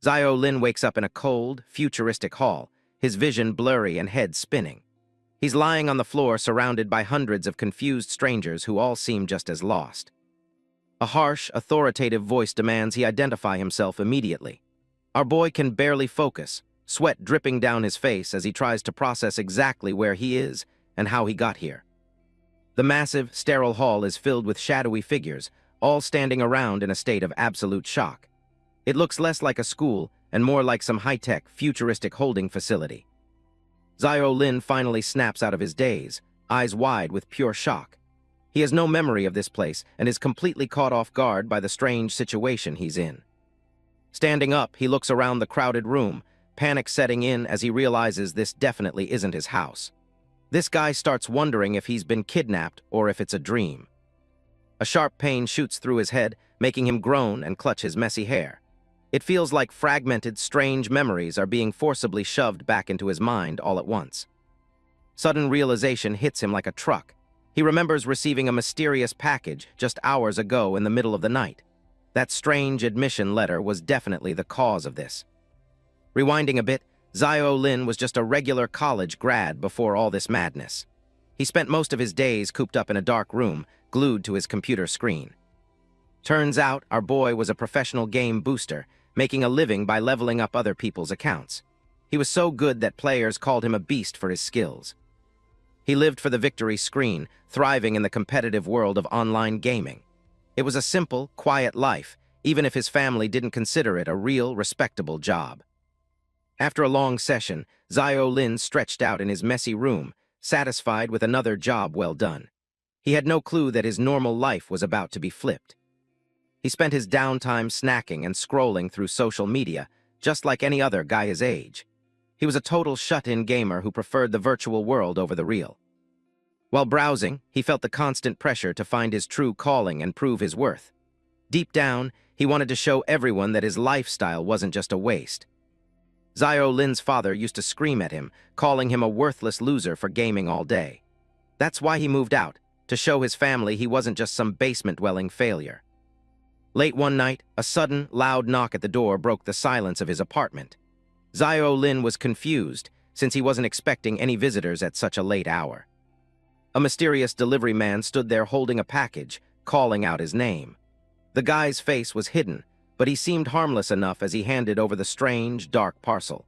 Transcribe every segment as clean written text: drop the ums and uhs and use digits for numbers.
Zio Lin wakes up in a cold, futuristic hall, his vision blurry and head spinning. He's lying on the floor surrounded by hundreds of confused strangers who all seem just as lost. A harsh, authoritative voice demands he identify himself immediately. Our boy can barely focus, sweat dripping down his face as he tries to process exactly where he is and how he got here. The massive, sterile hall is filled with shadowy figures, all standing around in a state of absolute shock. It looks less like a school and more like some high-tech, futuristic holding facility. Zio Lin finally snaps out of his daze, eyes wide with pure shock. He has no memory of this place and is completely caught off guard by the strange situation he's in. Standing up, he looks around the crowded room, panic setting in as he realizes this definitely isn't his house. This guy starts wondering if he's been kidnapped or if it's a dream. A sharp pain shoots through his head, making him groan and clutch his messy hair. It feels like fragmented, strange memories are being forcibly shoved back into his mind all at once. Sudden realization hits him like a truck. He remembers receiving a mysterious package just hours ago in the middle of the night. That strange admission letter was definitely the cause of this. Rewinding a bit, Zio Lin was just a regular college grad before all this madness. He spent most of his days cooped up in a dark room, glued to his computer screen. Turns out our boy was a professional game booster, making a living by leveling up other people's accounts. He was so good that players called him a beast for his skills. He lived for the victory screen, thriving in the competitive world of online gaming. It was a simple, quiet life, even if his family didn't consider it a real, respectable job. After a long session, Zio Lin stretched out in his messy room, satisfied with another job well done. He had no clue that his normal life was about to be flipped. He spent his downtime snacking and scrolling through social media, just like any other guy his age. He was a total shut-in gamer who preferred the virtual world over the real. While browsing, he felt the constant pressure to find his true calling and prove his worth. Deep down, he wanted to show everyone that his lifestyle wasn't just a waste. Zio Lin's father used to scream at him, calling him a worthless loser for gaming all day. That's why he moved out, to show his family he wasn't just some basement-dwelling failure. Late one night, a sudden, loud knock at the door broke the silence of his apartment. Zio Lin was confused, since he wasn't expecting any visitors at such a late hour. A mysterious delivery man stood there holding a package, calling out his name. The guy's face was hidden, but he seemed harmless enough as he handed over the strange, dark parcel.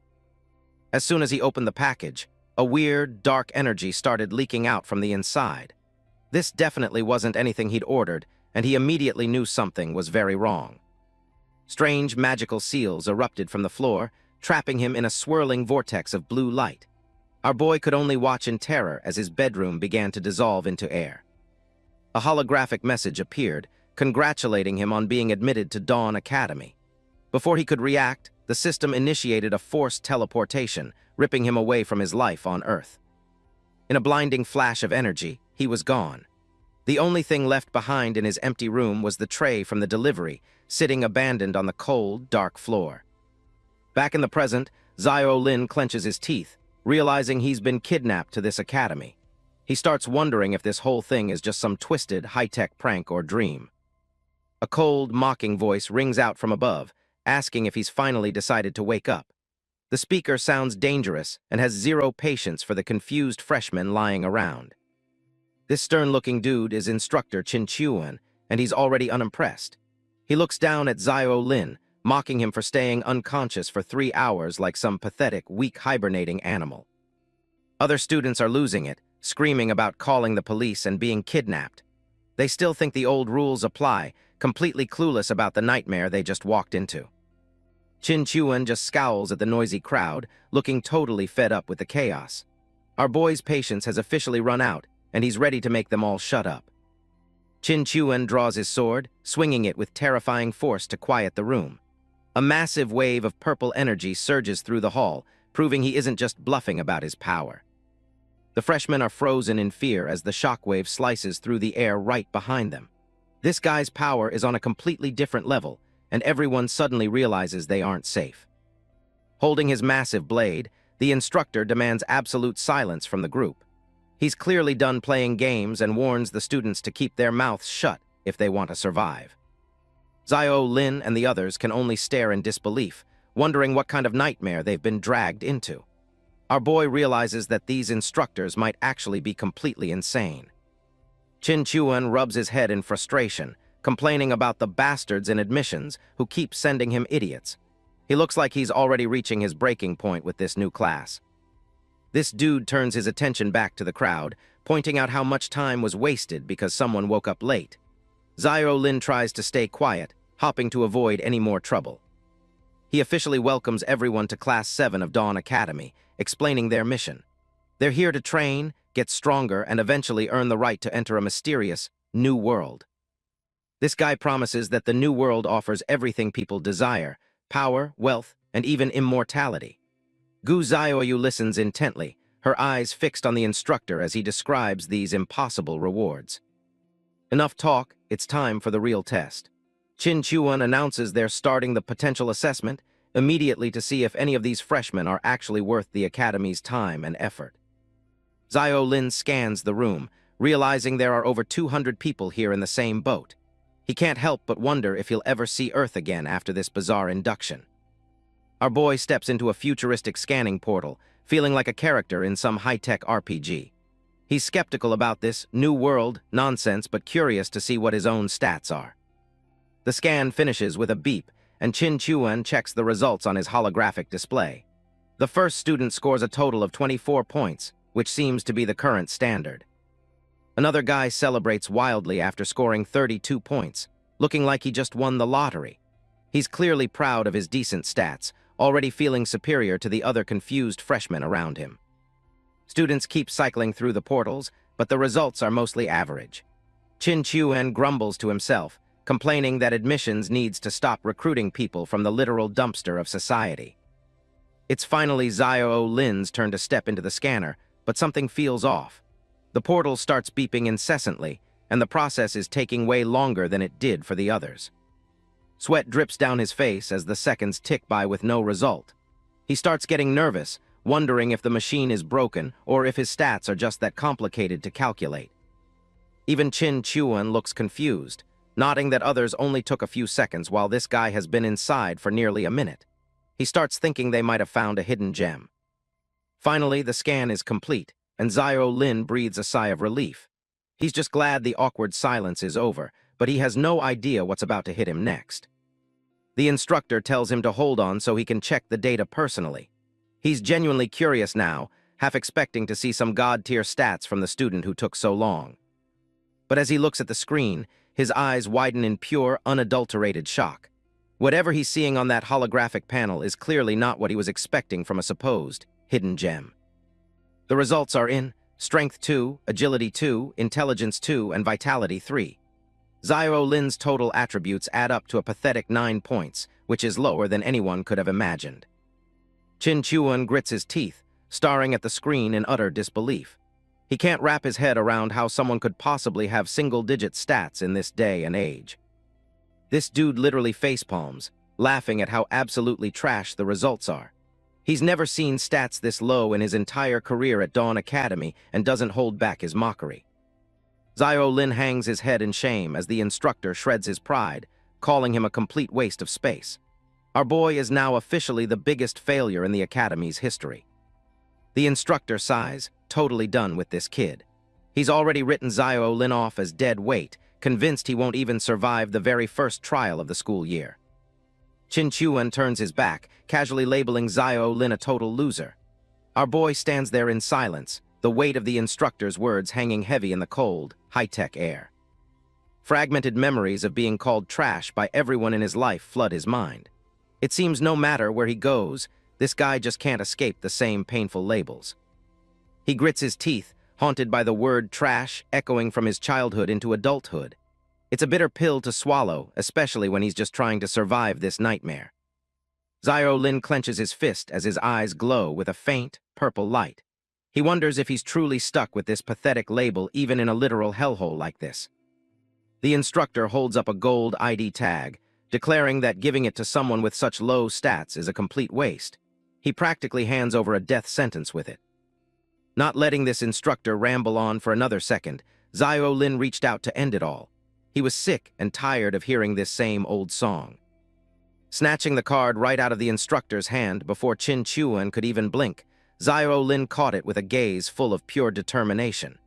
As soon as he opened the package, a weird, dark energy started leaking out from the inside. This definitely wasn't anything he'd ordered, and he immediately knew something was very wrong. Strange magical seals erupted from the floor, trapping him in a swirling vortex of blue light. Our boy could only watch in terror as his bedroom began to dissolve into air. A holographic message appeared, congratulating him on being admitted to Dawn Academy. Before he could react, the system initiated a forced teleportation, ripping him away from his life on Earth. In a blinding flash of energy, he was gone. The only thing left behind in his empty room was the tray from the delivery, sitting abandoned on the cold, dark floor. Back in the present, Zio Lin clenches his teeth, realizing he's been kidnapped to this academy. He starts wondering if this whole thing is just some twisted, high-tech prank or dream. A cold, mocking voice rings out from above, asking if he's finally decided to wake up. The speaker sounds dangerous and has zero patience for the confused freshmen lying around. This stern-looking dude is instructor Qin Chuan, and he's already unimpressed. He looks down at Zio Lin, mocking him for staying unconscious for 3 hours like some pathetic, weak hibernating animal. Other students are losing it, screaming about calling the police and being kidnapped. They still think the old rules apply, completely clueless about the nightmare they just walked into. Qin Chuan just scowls at the noisy crowd, looking totally fed up with the chaos. Our boy's patience has officially run out, and he's ready to make them all shut up. Qin Chuan draws his sword, swinging it with terrifying force to quiet the room. A massive wave of purple energy surges through the hall, proving he isn't just bluffing about his power. The freshmen are frozen in fear as the shockwave slices through the air right behind them. This guy's power is on a completely different level, and everyone suddenly realizes they aren't safe. Holding his massive blade, the instructor demands absolute silence from the group. He's clearly done playing games and warns the students to keep their mouths shut if they want to survive. Zio Lin and the others can only stare in disbelief, wondering what kind of nightmare they've been dragged into. Our boy realizes that these instructors might actually be completely insane. Chin Chuan rubs his head in frustration, complaining about the bastards in admissions who keep sending him idiots. He looks like he's already reaching his breaking point with this new class. This dude turns his attention back to the crowd, pointing out how much time was wasted because someone woke up late. Xiao Lin tries to stay quiet, hopping to avoid any more trouble. He officially welcomes everyone to Class 7 of Dawn Academy, explaining their mission. They're here to train, get stronger, and eventually earn the right to enter a mysterious new world. This guy promises that the new world offers everything people desire: power, wealth, and even immortality. Gu Xiaoyu listens intently, her eyes fixed on the instructor as he describes these impossible rewards. Enough talk, it's time for the real test. Chin Chuan announces they're starting the potential assessment, immediately to see if any of these freshmen are actually worth the Academy's time and effort. Xiao Lin scans the room, realizing there are over 200 people here in the same boat. He can't help but wonder if he'll ever see Earth again after this bizarre induction. Our boy steps into a futuristic scanning portal, feeling like a character in some high-tech RPG. He's skeptical about this new world nonsense, but curious to see what his own stats are. The scan finishes with a beep, and Chin Chuan checks the results on his holographic display. The first student scores a total of 24 points, which seems to be the current standard. Another guy celebrates wildly after scoring 32 points, looking like he just won the lottery. He's clearly proud of his decent stats, already feeling superior to the other confused freshmen around him. Students keep cycling through the portals, but the results are mostly average. Chin Chuan grumbles to himself, complaining that admissions needs to stop recruiting people from the literal dumpster of society. It's finally Xiao Lin's turn to step into the scanner, but something feels off. The portal starts beeping incessantly, and the process is taking way longer than it did for the others. Sweat drips down his face as the seconds tick by with no result. He starts getting nervous, wondering if the machine is broken or if his stats are just that complicated to calculate. Even Chin Chuan looks confused, nodding that others only took a few seconds while this guy has been inside for nearly a minute. He starts thinking they might have found a hidden gem. Finally, the scan is complete, and Xiao Lin breathes a sigh of relief. He's just glad the awkward silence is over, but he has no idea what's about to hit him next. The instructor tells him to hold on so he can check the data personally. He's genuinely curious now, half expecting to see some god-tier stats from the student who took so long. But as he looks at the screen, his eyes widen in pure, unadulterated shock. Whatever he's seeing on that holographic panel is clearly not what he was expecting from a supposed hidden gem. The results are in Strength 2, Agility 2, Intelligence 2, and Vitality 3. Xiao Lin's total attributes add up to a pathetic 9 points, which is lower than anyone could have imagined. Chin Chuan grits his teeth, staring at the screen in utter disbelief. He can't wrap his head around how someone could possibly have single-digit stats in this day and age. This dude literally facepalms, laughing at how absolutely trash the results are. He's never seen stats this low in his entire career at Dawn Academy and doesn't hold back his mockery. Xiao Lin hangs his head in shame as the instructor shreds his pride, calling him a complete waste of space. Our boy is now officially the biggest failure in the Academy's history. The instructor sighs, totally done with this kid. He's already written Xiao Lin off as dead weight, convinced he won't even survive the very first trial of the school year. Chin Chuan turns his back, casually labeling Xiao Lin a total loser. Our boy stands there in silence, the weight of the instructor's words hanging heavy in the cold, high-tech air. Fragmented memories of being called trash by everyone in his life flood his mind. It seems no matter where he goes, this guy just can't escape the same painful labels. He grits his teeth, haunted by the word trash echoing from his childhood into adulthood. It's a bitter pill to swallow, especially when he's just trying to survive this nightmare. Xiao Lin clenches his fist as his eyes glow with a faint, purple light. He wonders if he's truly stuck with this pathetic label even in a literal hellhole like this. The instructor holds up a gold ID tag, declaring that giving it to someone with such low stats is a complete waste. He practically hands over a death sentence with it. Not letting this instructor ramble on for another second, Xiao Lin reached out to end it all. He was sick and tired of hearing this same old song. Snatching the card right out of the instructor's hand before Qin Chuan could even blink, Xiao Lin caught it with a gaze full of pure determination.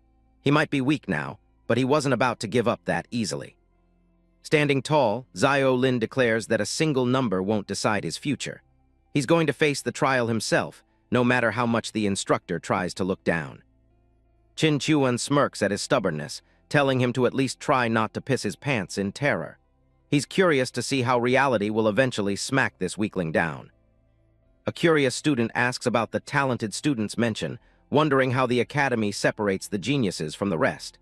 He might be weak now, but he wasn't about to give up that easily. Standing tall, Xiao Lin declares that a single number won't decide his future. He's going to face the trial himself, no matter how much the instructor tries to look down. Qin Chuan smirks at his stubbornness, telling him to at least try not to piss his pants in terror. He's curious to see how reality will eventually smack this weakling down. A curious student asks about the talented students mentioned, wondering how the academy separates the geniuses from the rest.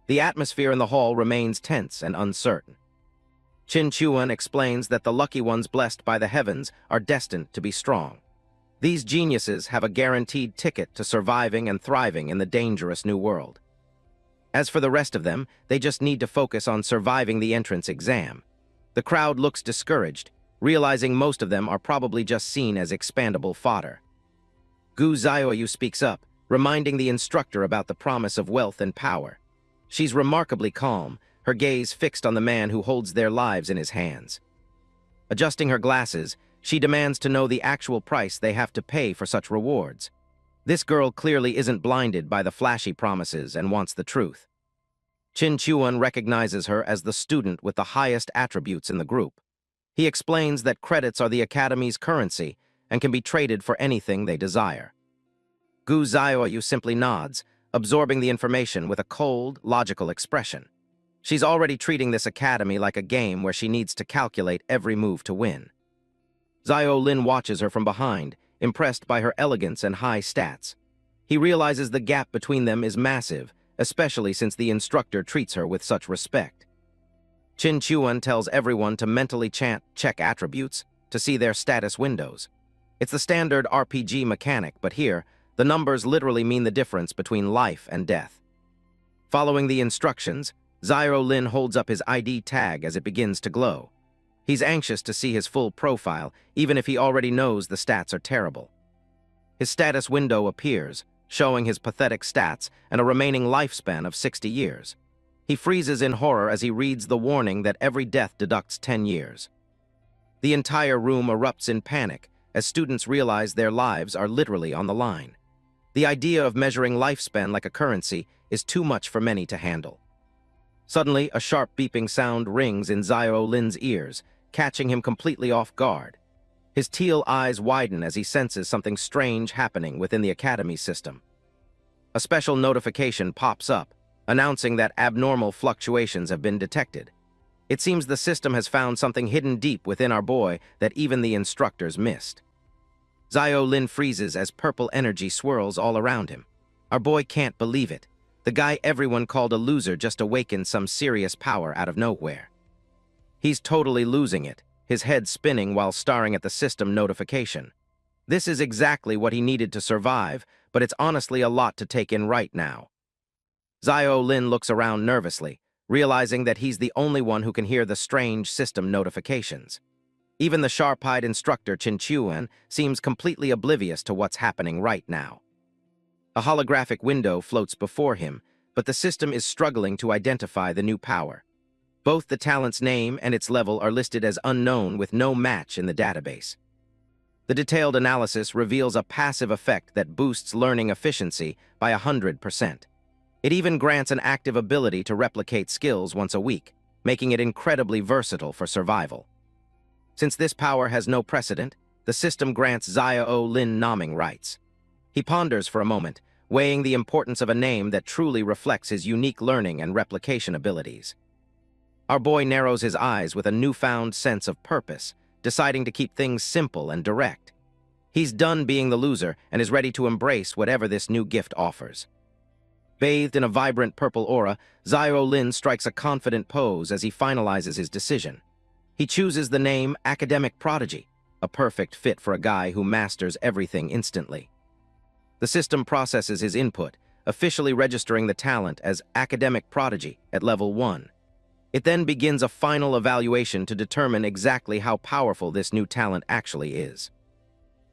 The atmosphere in the hall remains tense and uncertain. Qin Chuan explains that the lucky ones blessed by the heavens are destined to be strong. These geniuses have a guaranteed ticket to surviving and thriving in the dangerous new world. As for the rest of them, they just need to focus on surviving the entrance exam. The crowd looks discouraged, realizing most of them are probably just seen as expandable fodder. Gu Xiaoyu speaks up, reminding the instructor about the promise of wealth and power. She's remarkably calm, her gaze fixed on the man who holds their lives in his hands. Adjusting her glasses, she demands to know the actual price they have to pay for such rewards. This girl clearly isn't blinded by the flashy promises and wants the truth. Qin Chuan recognizes her as the student with the highest attributes in the group. He explains that credits are the academy's currency and can be traded for anything they desire. Gu Xiaoyu simply nods, absorbing the information with a cold, logical expression. She's already treating this academy like a game where she needs to calculate every move to win. Xiao Lin watches her from behind, impressed by her elegance and high stats. He realizes the gap between them is massive, especially since the instructor treats her with such respect. Qin Chuan tells everyone to mentally chant check attributes to see their status windows. It's the standard RPG mechanic, but here, the numbers literally mean the difference between life and death. Following the instructions, Xiao Lin holds up his ID tag as it begins to glow. He's anxious to see his full profile, even if he already knows the stats are terrible. His status window appears, showing his pathetic stats and a remaining lifespan of 60 years. He freezes in horror as he reads the warning that every death deducts 10 years. The entire room erupts in panic as students realize their lives are literally on the line. The idea of measuring lifespan like a currency is too much for many to handle. Suddenly, a sharp beeping sound rings in Xiao Lin's ears, catching him completely off guard. His teal eyes widen as he senses something strange happening within the academy system. A special notification pops up, announcing that abnormal fluctuations have been detected. It seems the system has found something hidden deep within our boy that even the instructors missed. Xiao Lin freezes as purple energy swirls all around him. Our boy can't believe it. The guy everyone called a loser just awakened some serious power out of nowhere. He's totally losing it, his head spinning while staring at the system notification. This is exactly what he needed to survive, but it's honestly a lot to take in right now. Xiao Lin looks around nervously, realizing that he's the only one who can hear the strange system notifications. Even the sharp-eyed instructor Qin Chuan seems completely oblivious to what's happening right now. A holographic window floats before him, but the system is struggling to identify the new power. Both the talent's name and its level are listed as unknown with no match in the database. The detailed analysis reveals a passive effect that boosts learning efficiency by 100%. It even grants an active ability to replicate skills once a week, making it incredibly versatile for survival. Since this power has no precedent, the system grants Xiao Lin naming rights. He ponders for a moment, weighing the importance of a name that truly reflects his unique learning and replication abilities. Our boy narrows his eyes with a newfound sense of purpose, deciding to keep things simple and direct. He's done being the loser and is ready to embrace whatever this new gift offers. Bathed in a vibrant purple aura, Xiao Lin strikes a confident pose as he finalizes his decision. He chooses the name Academic Prodigy, a perfect fit for a guy who masters everything instantly. The system processes his input, officially registering the talent as Academic Prodigy at level 1. It then begins a final evaluation to determine exactly how powerful this new talent actually is.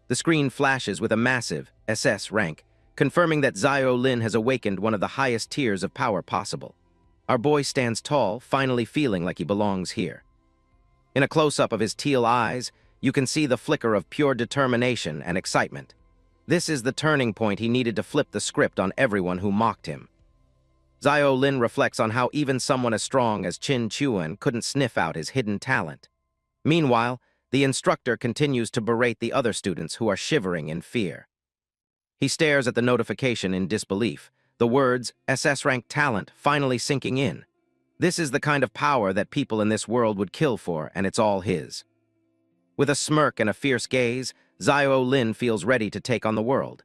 The screen flashes with a massive SS rank, confirming that Xiao Lin has awakened one of the highest tiers of power possible. Our boy stands tall, finally feeling like he belongs here. In a close-up of his teal eyes, you can see the flicker of pure determination and excitement. This is the turning point he needed to flip the script on everyone who mocked him. Xiao Lin reflects on how even someone as strong as Qin Chuan couldn't sniff out his hidden talent. Meanwhile, the instructor continues to berate the other students who are shivering in fear. He stares at the notification in disbelief, the words SS rank talent finally sinking in. This is the kind of power that people in this world would kill for, and it's all his. With a smirk and a fierce gaze, Xiao Lin feels ready to take on the world.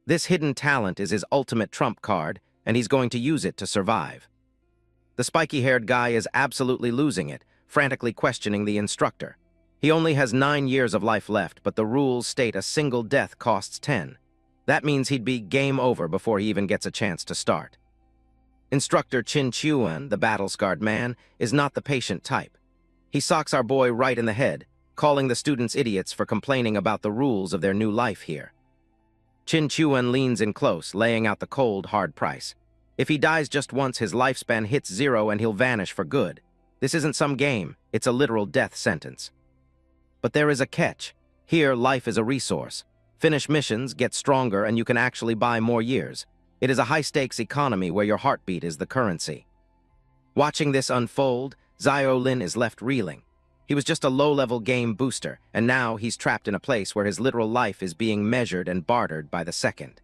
This hidden talent is his ultimate trump card, and he's going to use it to survive. The spiky-haired guy is absolutely losing it, frantically questioning the instructor. He only has 9 years of life left, but the rules state a single death costs 10. That means he'd be game over before he even gets a chance to start. Instructor Qin Chuan, the battle-scarred man, is not the patient type. He socks our boy right in the head, calling the students idiots for complaining about the rules of their new life here. Qin Chuan leans in close, laying out the cold, hard price. If he dies just once, his lifespan hits 0 and he'll vanish for good. This isn't some game, it's a literal death sentence. But there is a catch. Here, life is a resource. Finish missions, get stronger, and you can actually buy more years. It is a high-stakes economy where your heartbeat is the currency. Watching this unfold, Xiao Lin is left reeling. He was just a low-level game booster, and now he's trapped in a place where his literal life is being measured and bartered by the second.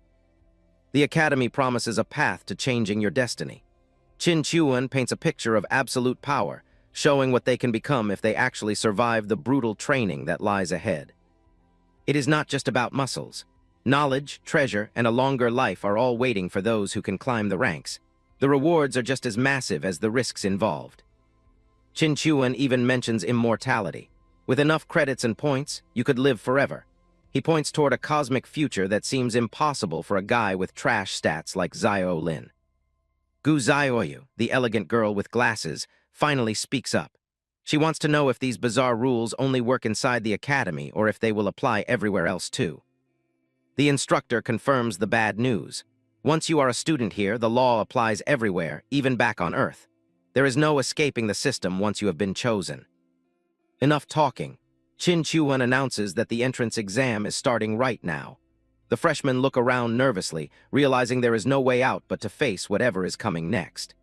The Academy promises a path to changing your destiny. Qin Chuan paints a picture of absolute power, showing what they can become if they actually survive the brutal training that lies ahead. It is not just about muscles. Knowledge, treasure, and a longer life are all waiting for those who can climb the ranks. The rewards are just as massive as the risks involved. Qin Chuan even mentions immortality. With enough credits and points, you could live forever. He points toward a cosmic future that seems impossible for a guy with trash stats like Xiao Lin. Gu Xiaoyu, the elegant girl with glasses, finally speaks up. She wants to know if these bizarre rules only work inside the academy or if they will apply everywhere else too. The instructor confirms the bad news. Once you are a student here, the law applies everywhere, even back on Earth. There is no escaping the system once you have been chosen. Enough talking. Qin Chuan announces that the entrance exam is starting right now. The freshmen look around nervously, realizing there is no way out but to face whatever is coming next.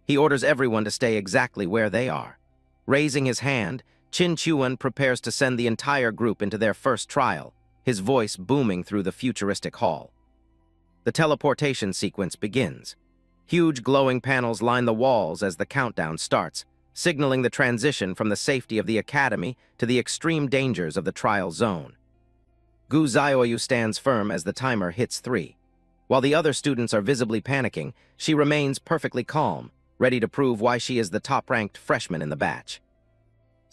He orders everyone to stay exactly where they are. Raising his hand, Qin Chuan prepares to send the entire group into their first trial, his voice booming through the futuristic hall. The teleportation sequence begins. Huge glowing panels line the walls as the countdown starts, signaling the transition from the safety of the academy to the extreme dangers of the trial zone. Gu Xiaoyu stands firm as the timer hits 3. While the other students are visibly panicking, she remains perfectly calm, ready to prove why she is the top-ranked freshman in the batch.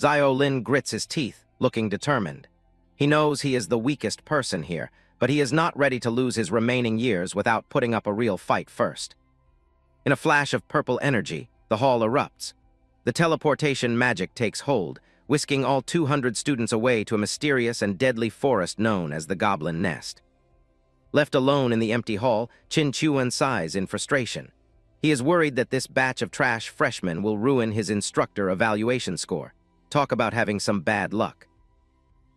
Xiao Lin grits his teeth, looking determined. He knows he is the weakest person here, but he is not ready to lose his remaining years without putting up a real fight first. In a flash of purple energy, the hall erupts. The teleportation magic takes hold, whisking all 200 students away to a mysterious and deadly forest known as the Goblin Nest. Left alone in the empty hall, Qin Chuan sighs in frustration. He is worried that this batch of trash freshmen will ruin his instructor evaluation score. Talk about having some bad luck.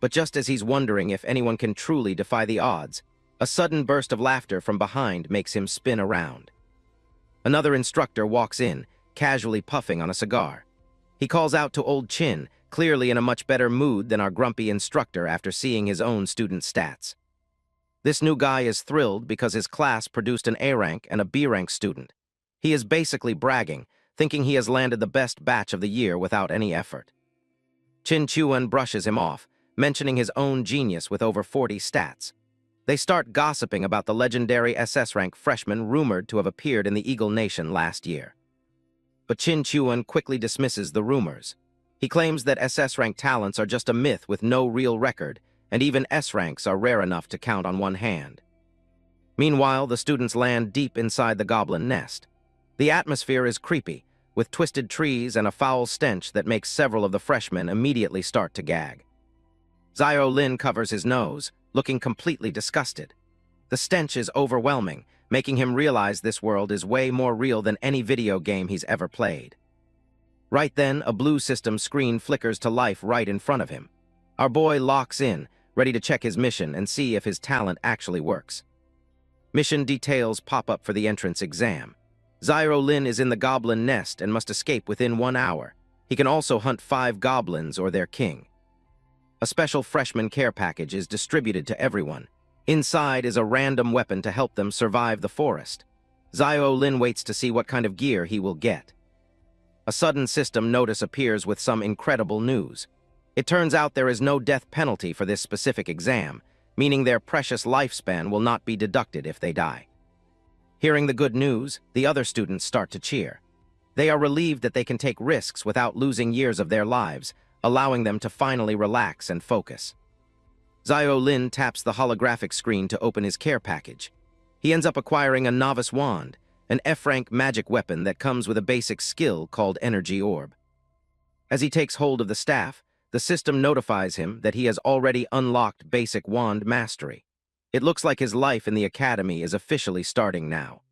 But just as he's wondering if anyone can truly defy the odds, a sudden burst of laughter from behind makes him spin around. Another instructor walks in, casually puffing on a cigar. He calls out to old Qin, clearly in a much better mood than our grumpy instructor after seeing his own student stats. This new guy is thrilled because his class produced an A rank and a B rank student. He is basically bragging, thinking he has landed the best batch of the year without any effort. Qin Chuan brushes him off, mentioning his own genius with over 40 stats. They start gossiping about the legendary SS rank freshman rumored to have appeared in the Eagle Nation last year. But Qin Chuan quickly dismisses the rumors. He claims that SS rank talents are just a myth with no real record, and even S ranks are rare enough to count on one hand. Meanwhile, the students land deep inside the Goblin Nest. The atmosphere is creepy, with twisted trees and a foul stench that makes several of the freshmen immediately start to gag. Xiao Lin covers his nose, looking completely disgusted. The stench is overwhelming, making him realize this world is way more real than any video game he's ever played. Right then, a blue system screen flickers to life right in front of him. Our boy locks in, ready to check his mission and see if his talent actually works. Mission details pop up for the entrance exam. Zyro Lin is in the goblin nest and must escape within 1 hour. He can also hunt 5 goblins or their king. A special freshman care package is distributed to everyone. Inside is a random weapon to help them survive the forest. Zyro Lin waits to see what kind of gear he will get. A sudden system notice appears with some incredible news. It turns out there is no death penalty for this specific exam, meaning their precious lifespan will not be deducted if they die. Hearing the good news, the other students start to cheer. They are relieved that they can take risks without losing years of their lives, allowing them to finally relax and focus. Zyro Lin taps the holographic screen to open his care package. He ends up acquiring a novice wand, an F-rank magic weapon that comes with a basic skill called Energy Orb. As he takes hold of the staff, the system notifies him that he has already unlocked basic wand mastery. It looks like his life in the academy is officially starting now.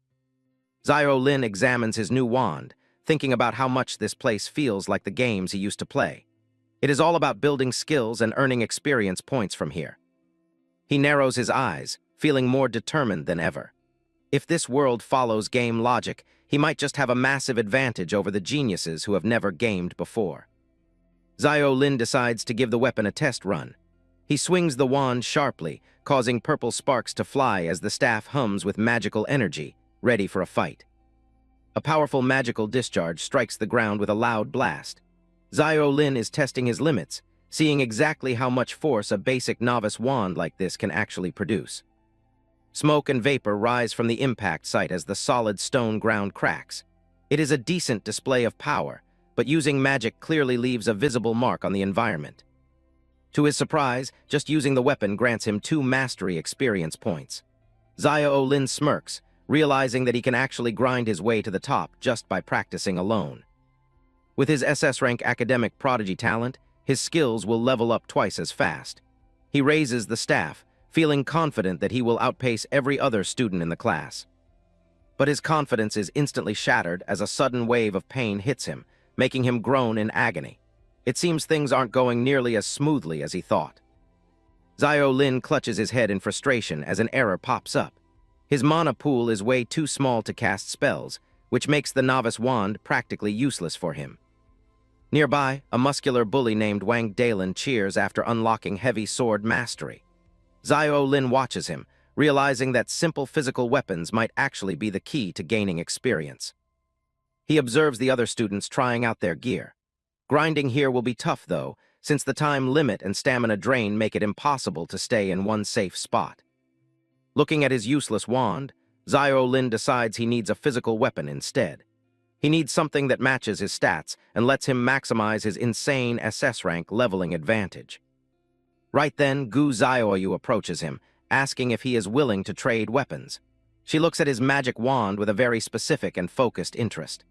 Zyro Lin examines his new wand, thinking about how much this place feels like the games he used to play. It is all about building skills and earning experience points from here. He narrows his eyes, feeling more determined than ever. If this world follows game logic, he might just have a massive advantage over the geniuses who have never gamed before. Zyro Lin decides to give the weapon a test run. He swings the wand sharply, causing purple sparks to fly as the staff hums with magical energy, ready for a fight. A powerful magical discharge strikes the ground with a loud blast. Zyro Lin is testing his limits, seeing exactly how much force a basic novice wand like this can actually produce. Smoke and vapor rise from the impact site as the solid stone ground cracks. It is a decent display of power, but using magic clearly leaves a visible mark on the environment. To his surprise, just using the weapon grants him 2 mastery experience points. Zyro Lin smirks, realizing that he can actually grind his way to the top just by practicing alone. With his SS-rank academic prodigy talent, his skills will level up twice as fast. He raises the staff, feeling confident that he will outpace every other student in the class. But his confidence is instantly shattered as a sudden wave of pain hits him, making him groan in agony. It seems things aren't going nearly as smoothly as he thought. Zyro Lin clutches his head in frustration as an error pops up. His mana pool is way too small to cast spells, which makes the novice wand practically useless for him. Nearby, a muscular bully named Wang Dalin cheers after unlocking heavy sword mastery. Zyro Lin watches him, realizing that simple physical weapons might actually be the key to gaining experience. He observes the other students trying out their gear. Grinding here will be tough, though, since the time limit and stamina drain make it impossible to stay in one safe spot. Looking at his useless wand, Zyro Lin decides he needs a physical weapon instead. He needs something that matches his stats and lets him maximize his insane SS rank leveling advantage. Right then, Gu Xiaoyu approaches him, asking if he is willing to trade weapons. She looks at his magic wand with a very specific and focused interest.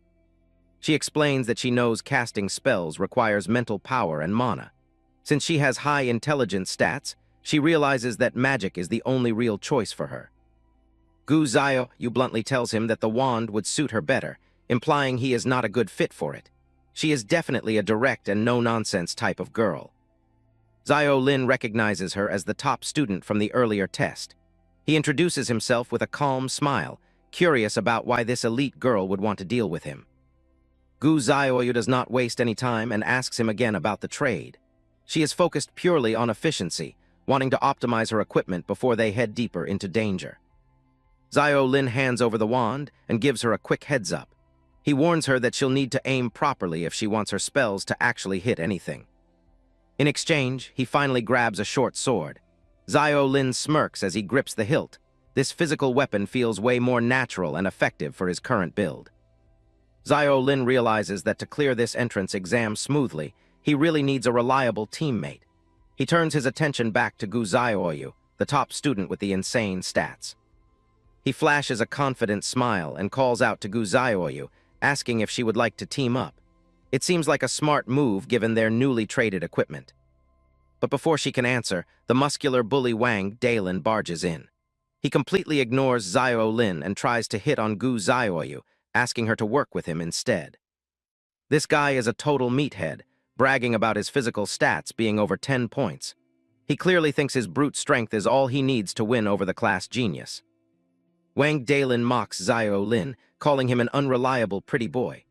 She explains that she knows casting spells requires mental power and mana. Since she has high intelligence stats, she realizes that magic is the only real choice for her. Gu Xiaoyu bluntly tells him that the wand would suit her better, implying he is not a good fit for it. She is definitely a direct and no-nonsense type of girl. Zyro Lin recognizes her as the top student from the earlier test. He introduces himself with a calm smile, curious about why this elite girl would want to deal with him. Gu Xiaoyu does not waste any time and asks him again about the trade. She is focused purely on efficiency, wanting to optimize her equipment before they head deeper into danger. Zyro Lin hands over the wand and gives her a quick heads-up. He warns her that she'll need to aim properly if she wants her spells to actually hit anything. In exchange, he finally grabs a short sword. Zyro Lin smirks as he grips the hilt. This physical weapon feels way more natural and effective for his current build. Zyro Lin realizes that to clear this entrance exam smoothly, he really needs a reliable teammate. He turns his attention back to Gu Xiaoyu, the top student with the insane stats. He flashes a confident smile and calls out to Gu Xiaoyu, asking if she would like to team up. It seems like a smart move given their newly traded equipment. But before she can answer, the muscular bully Wang Dalin barges in. He completely ignores Zyro Lin and tries to hit on Gu Xiaoyu, asking her to work with him instead. This guy is a total meathead, bragging about his physical stats being over 10 points. He clearly thinks his brute strength is all he needs to win over the class genius. Wang Dalin mocks Xiao Lin, calling him an unreliable pretty boy.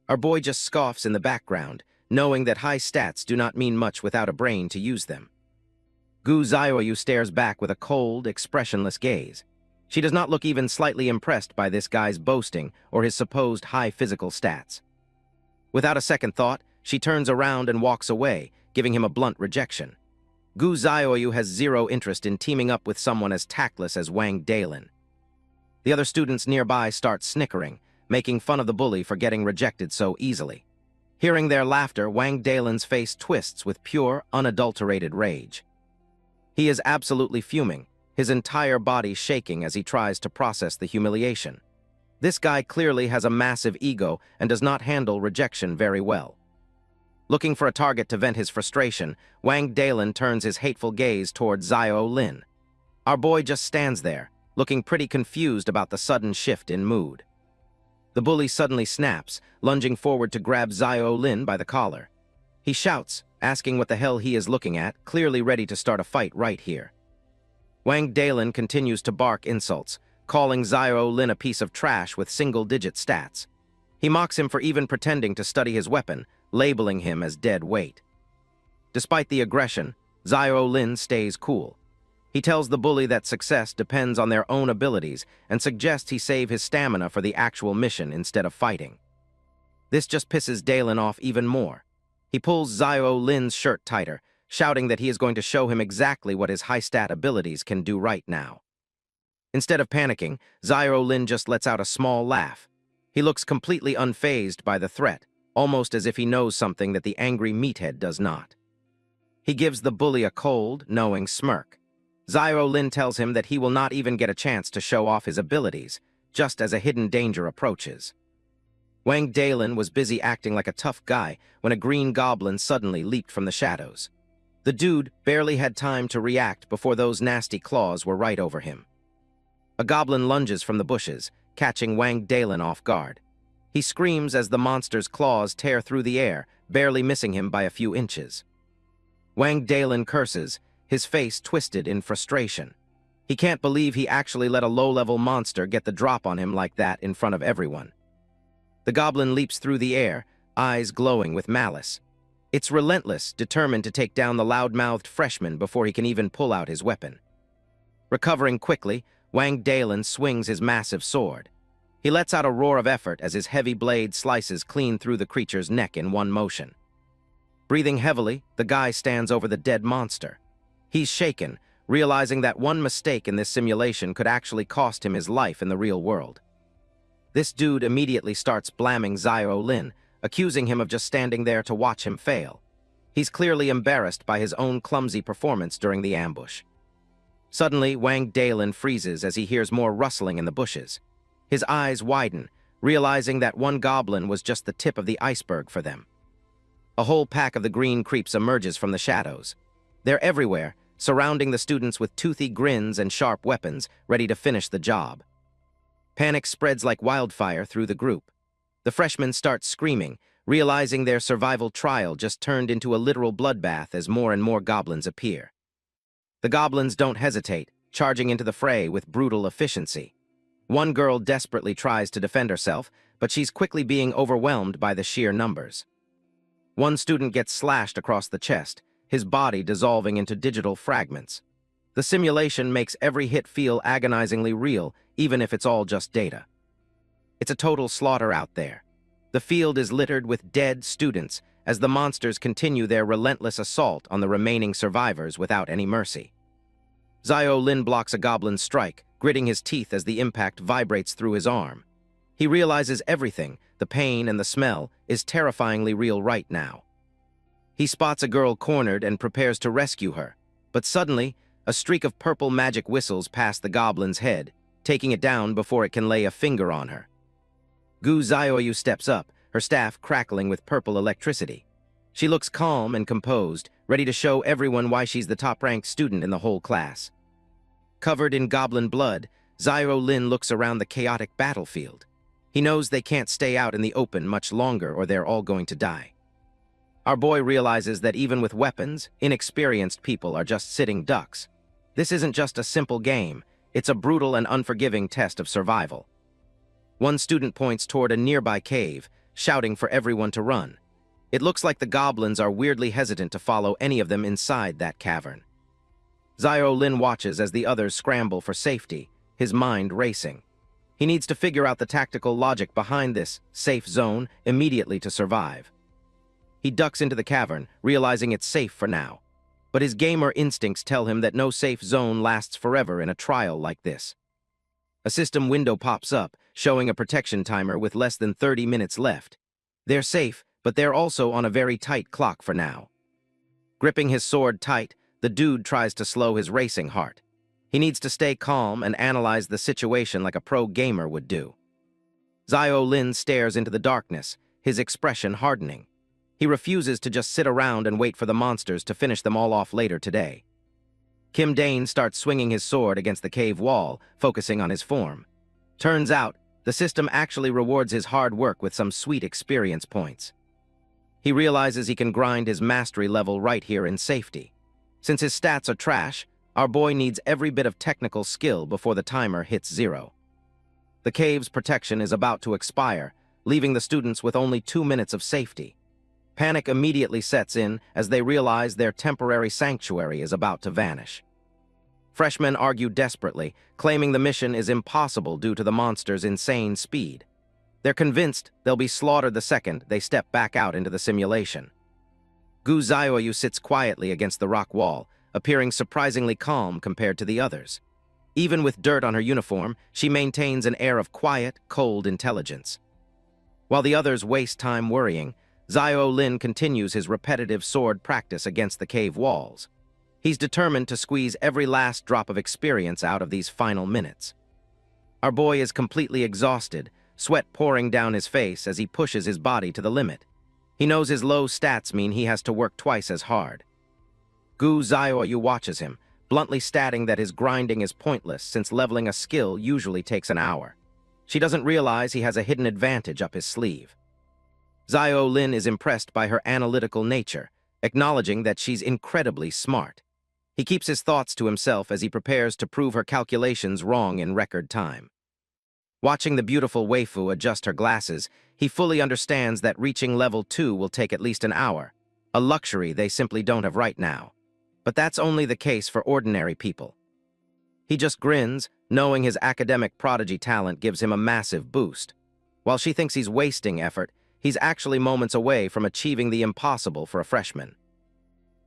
Our boy just scoffs in the background, knowing that high stats do not mean much without a brain to use them. Gu Xiaoyu stares back with a cold, expressionless gaze. She does not look even slightly impressed by this guy's boasting or his supposed high physical stats. Without a second thought, she turns around and walks away, giving him a blunt rejection. Gu Xiaoyu has zero interest in teaming up with someone as tactless as Wang Dalin. The other students nearby start snickering, making fun of the bully for getting rejected so easily. Hearing their laughter, Wang Dalin's face twists with pure, unadulterated rage. He is absolutely fuming, his entire body shaking as he tries to process the humiliation. This guy clearly has a massive ego and does not handle rejection very well. Looking for a target to vent his frustration, Wang Dalin turns his hateful gaze toward Xiao Lin. Our boy just stands there, looking pretty confused about the sudden shift in mood. The bully suddenly snaps, lunging forward to grab Xiao Lin by the collar. He shouts, asking what the hell he is looking at, clearly ready to start a fight right here. Wang Dalin continues to bark insults, calling Xiao Lin a piece of trash with single-digit stats. He mocks him for even pretending to study his weapon, labeling him as dead weight. Despite the aggression, Xiao Lin stays cool. He tells the bully that success depends on their own abilities and suggests he save his stamina for the actual mission instead of fighting. This just pisses Dalin off even more. He pulls Xiao Lin's shirt tighter, shouting that he is going to show him exactly what his high-stat abilities can do right now. Instead of panicking, Xiao Lin just lets out a small laugh. He looks completely unfazed by the threat, almost as if he knows something that the angry meathead does not. He gives the bully a cold, knowing smirk. Xiao Lin tells him that he will not even get a chance to show off his abilities, just as a hidden danger approaches. Wang Dalin was busy acting like a tough guy when a green goblin suddenly leaped from the shadows. The dude barely had time to react before those nasty claws were right over him. A goblin lunges from the bushes, catching Wang Dalin off guard. He screams as the monster's claws tear through the air, barely missing him by a few inches. Wang Dalin curses, his face twisted in frustration. He can't believe he actually let a low-level monster get the drop on him like that in front of everyone. The goblin leaps through the air, eyes glowing with malice. It's relentless, determined to take down the loud-mouthed freshman before he can even pull out his weapon. Recovering quickly, Wang Dalin swings his massive sword. He lets out a roar of effort as his heavy blade slices clean through the creature's neck in one motion. Breathing heavily, the guy stands over the dead monster. He's shaken, realizing that one mistake in this simulation could actually cost him his life in the real world. This dude immediately starts blaming Xiao Lin, accusing him of just standing there to watch him fail. He's clearly embarrassed by his own clumsy performance during the ambush. Suddenly, Wang Dalin freezes as he hears more rustling in the bushes. His eyes widen, realizing that one goblin was just the tip of the iceberg for them. A whole pack of the green creeps emerges from the shadows. They're everywhere, surrounding the students with toothy grins and sharp weapons, ready to finish the job. Panic spreads like wildfire through the group. The freshmen start screaming, realizing their survival trial just turned into a literal bloodbath as more and more goblins appear. The goblins don't hesitate, charging into the fray with brutal efficiency. One girl desperately tries to defend herself, but she's quickly being overwhelmed by the sheer numbers. One student gets slashed across the chest, his body dissolving into digital fragments. The simulation makes every hit feel agonizingly real, even if it's all just data. It's a total slaughter out there. The field is littered with dead students as the monsters continue their relentless assault on the remaining survivors without any mercy. Xiao Lin blocks a goblin's strike, gritting his teeth as the impact vibrates through his arm. He realizes everything, the pain and the smell, is terrifyingly real right now. He spots a girl cornered and prepares to rescue her, but suddenly, a streak of purple magic whistles past the goblin's head, taking it down before it can lay a finger on her. Gu Xiaoyu steps up, her staff crackling with purple electricity. She looks calm and composed, ready to show everyone why she's the top-ranked student in the whole class. Covered in goblin blood, Xiao Lin looks around the chaotic battlefield. He knows they can't stay out in the open much longer or they're all going to die. Our boy realizes that even with weapons, inexperienced people are just sitting ducks. This isn't just a simple game, it's a brutal and unforgiving test of survival. One student points toward a nearby cave, shouting for everyone to run. It looks like the goblins are weirdly hesitant to follow any of them inside that cavern. Xiao Lin watches as the others scramble for safety, his mind racing. He needs to figure out the tactical logic behind this safe zone immediately to survive. He ducks into the cavern, realizing it's safe for now. But his gamer instincts tell him that no safe zone lasts forever in a trial like this. A system window pops up, showing a protection timer with less than 30 minutes left. They're safe, but they're also on a very tight clock for now. Gripping his sword tight, the dude tries to slow his racing heart. He needs to stay calm and analyze the situation like a pro gamer would do. Xiao Lin stares into the darkness, his expression hardening. He refuses to just sit around and wait for the monsters to finish them all off later today. Kim Dane starts swinging his sword against the cave wall, focusing on his form. Turns out, the system actually rewards his hard work with some sweet experience points. He realizes he can grind his mastery level right here in safety. Since his stats are trash, our boy needs every bit of technical skill before the timer hits 0. The cave's protection is about to expire, leaving the students with only 2 minutes of safety. Panic immediately sets in as they realize their temporary sanctuary is about to vanish. Freshmen argue desperately, claiming the mission is impossible due to the monster's insane speed. They're convinced they'll be slaughtered the second they step back out into the simulation. Gu Xiaoyu sits quietly against the rock wall, appearing surprisingly calm compared to the others. Even with dirt on her uniform, she maintains an air of quiet, cold intelligence. While the others waste time worrying, Xiao Lin continues his repetitive sword practice against the cave walls. He's determined to squeeze every last drop of experience out of these final minutes. Our boy is completely exhausted, sweat pouring down his face as he pushes his body to the limit. He knows his low stats mean he has to work twice as hard. Gu Xiaoyu watches him, bluntly stating that his grinding is pointless since leveling a skill usually takes an hour. She doesn't realize he has a hidden advantage up his sleeve. Xiao Lin is impressed by her analytical nature, acknowledging that she's incredibly smart. He keeps his thoughts to himself as he prepares to prove her calculations wrong in record time. Watching the beautiful waifu adjust her glasses, he fully understands that reaching level 2 will take at least an hour, a luxury they simply don't have right now. But that's only the case for ordinary people. He just grins, knowing his academic prodigy talent gives him a massive boost. While she thinks he's wasting effort, he's actually moments away from achieving the impossible for a freshman.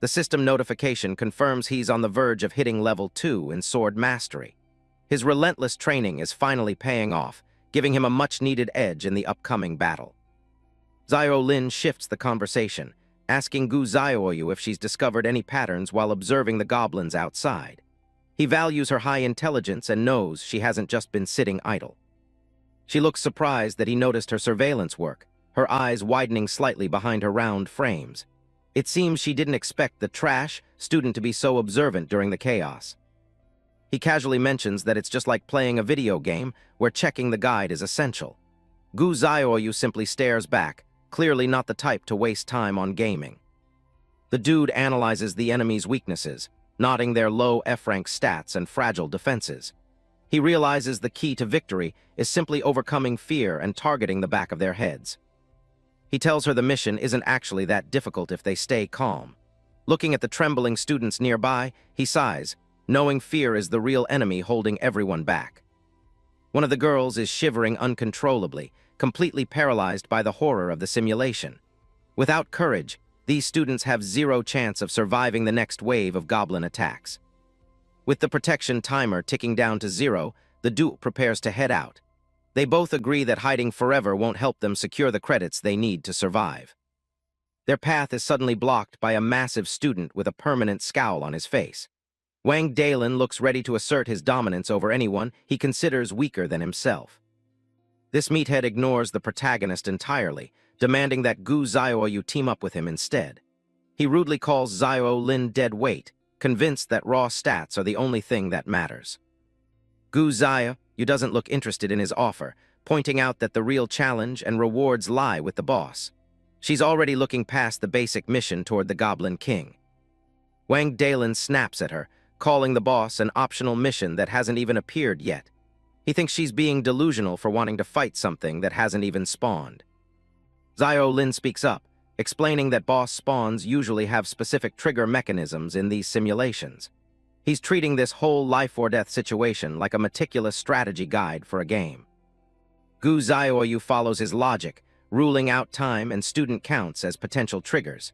The system notification confirms he's on the verge of hitting level 2 in sword mastery. His relentless training is finally paying off, giving him a much-needed edge in the upcoming battle. Xiao Lin shifts the conversation, asking Gu Xiaoyu if she's discovered any patterns while observing the goblins outside. He values her high intelligence and knows she hasn't just been sitting idle. She looks surprised that he noticed her surveillance work, her eyes widening slightly behind her round frames. It seems she didn't expect the trash student to be so observant during the chaos. He casually mentions that it's just like playing a video game where checking the guide is essential. Gu Xiaoyu simply stares back, clearly not the type to waste time on gaming. The dude analyzes the enemy's weaknesses, noting their low F-rank stats and fragile defenses. He realizes the key to victory is simply overcoming fear and targeting the back of their heads. He tells her the mission isn't actually that difficult if they stay calm. Looking at the trembling students nearby, he sighs, knowing fear is the real enemy holding everyone back. One of the girls is shivering uncontrollably, completely paralyzed by the horror of the simulation. Without courage, these students have zero chance of surviving the next wave of goblin attacks. With the protection timer ticking down to 0, the duo prepares to head out. They both agree that hiding forever won't help them secure the credits they need to survive. Their path is suddenly blocked by a massive student with a permanent scowl on his face. Wang Dalin looks ready to assert his dominance over anyone he considers weaker than himself. This meathead ignores the protagonist entirely, demanding that Gu Xiaoyu team up with him instead. He rudely calls Xiao Lin dead weight, convinced that raw stats are the only thing that matters. Gu Xiaoyu doesn't look interested in his offer, pointing out that the real challenge and rewards lie with the boss. She's already looking past the basic mission toward the Goblin King. Wang Dalin snaps at her, calling the boss an optional mission that hasn't even appeared yet. He thinks she's being delusional for wanting to fight something that hasn't even spawned. Xiao Lin speaks up, explaining that boss spawns usually have specific trigger mechanisms in these simulations. He's treating this whole life-or-death situation like a meticulous strategy guide for a game. Gu Xiaoyu follows his logic, ruling out time and student counts as potential triggers.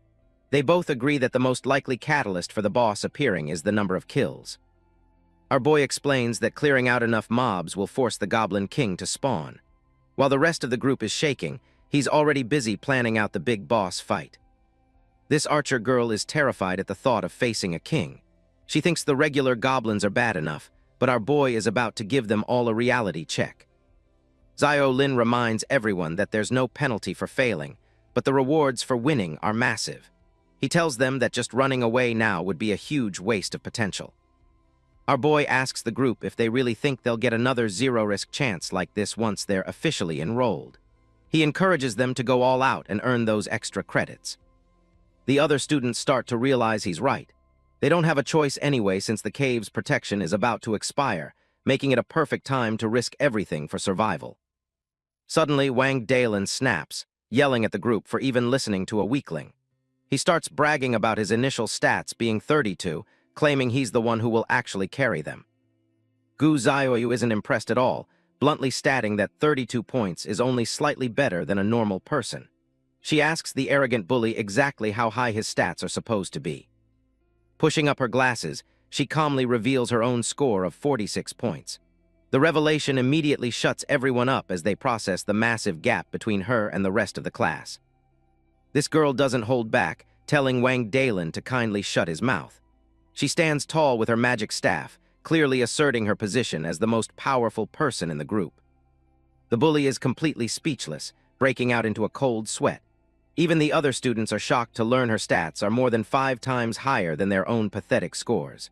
They both agree that the most likely catalyst for the boss appearing is the number of kills. Our boy explains that clearing out enough mobs will force the Goblin King to spawn. While the rest of the group is shaking, he's already busy planning out the big boss fight. This archer girl is terrified at the thought of facing a king. She thinks the regular goblins are bad enough, but our boy is about to give them all a reality check. Xiao Lin reminds everyone that there's no penalty for failing, but the rewards for winning are massive. He tells them that just running away now would be a huge waste of potential. Our boy asks the group if they really think they'll get another zero-risk chance like this once they're officially enrolled. He encourages them to go all out and earn those extra credits. The other students start to realize he's right. They don't have a choice anyway since the cave's protection is about to expire, making it a perfect time to risk everything for survival. Suddenly, Wang Dalin snaps, yelling at the group for even listening to a weakling. He starts bragging about his initial stats being 32, claiming he's the one who will actually carry them. Gu Xiaoyu isn't impressed at all, bluntly stating that 32 points is only slightly better than a normal person. She asks the arrogant bully exactly how high his stats are supposed to be. Pushing up her glasses, she calmly reveals her own score of 46 points. The revelation immediately shuts everyone up as they process the massive gap between her and the rest of the class. This girl doesn't hold back, telling Wang Dalin to kindly shut his mouth. She stands tall with her magic staff, clearly asserting her position as the most powerful person in the group. The bully is completely speechless, breaking out into a cold sweat. Even the other students are shocked to learn her stats are more than 5 times higher than their own pathetic scores.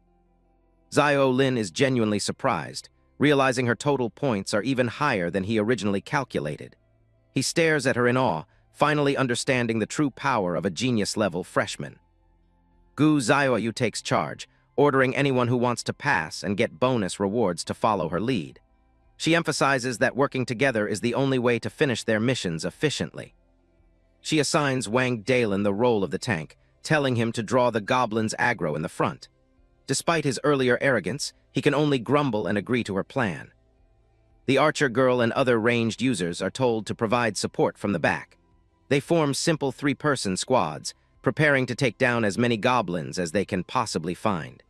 Xiao Lin is genuinely surprised, realizing her total points are even higher than he originally calculated. He stares at her in awe, finally understanding the true power of a genius-level freshman. Gu Xiaoyu takes charge, ordering anyone who wants to pass and get bonus rewards to follow her lead. She emphasizes that working together is the only way to finish their missions efficiently. She assigns Wang Dalin the role of the tank, telling him to draw the goblin's aggro in the front. Despite his earlier arrogance, he can only grumble and agree to her plan. The archer girl and other ranged users are told to provide support from the back. They form simple 3-person squads, preparing to take down as many goblins as they can possibly find.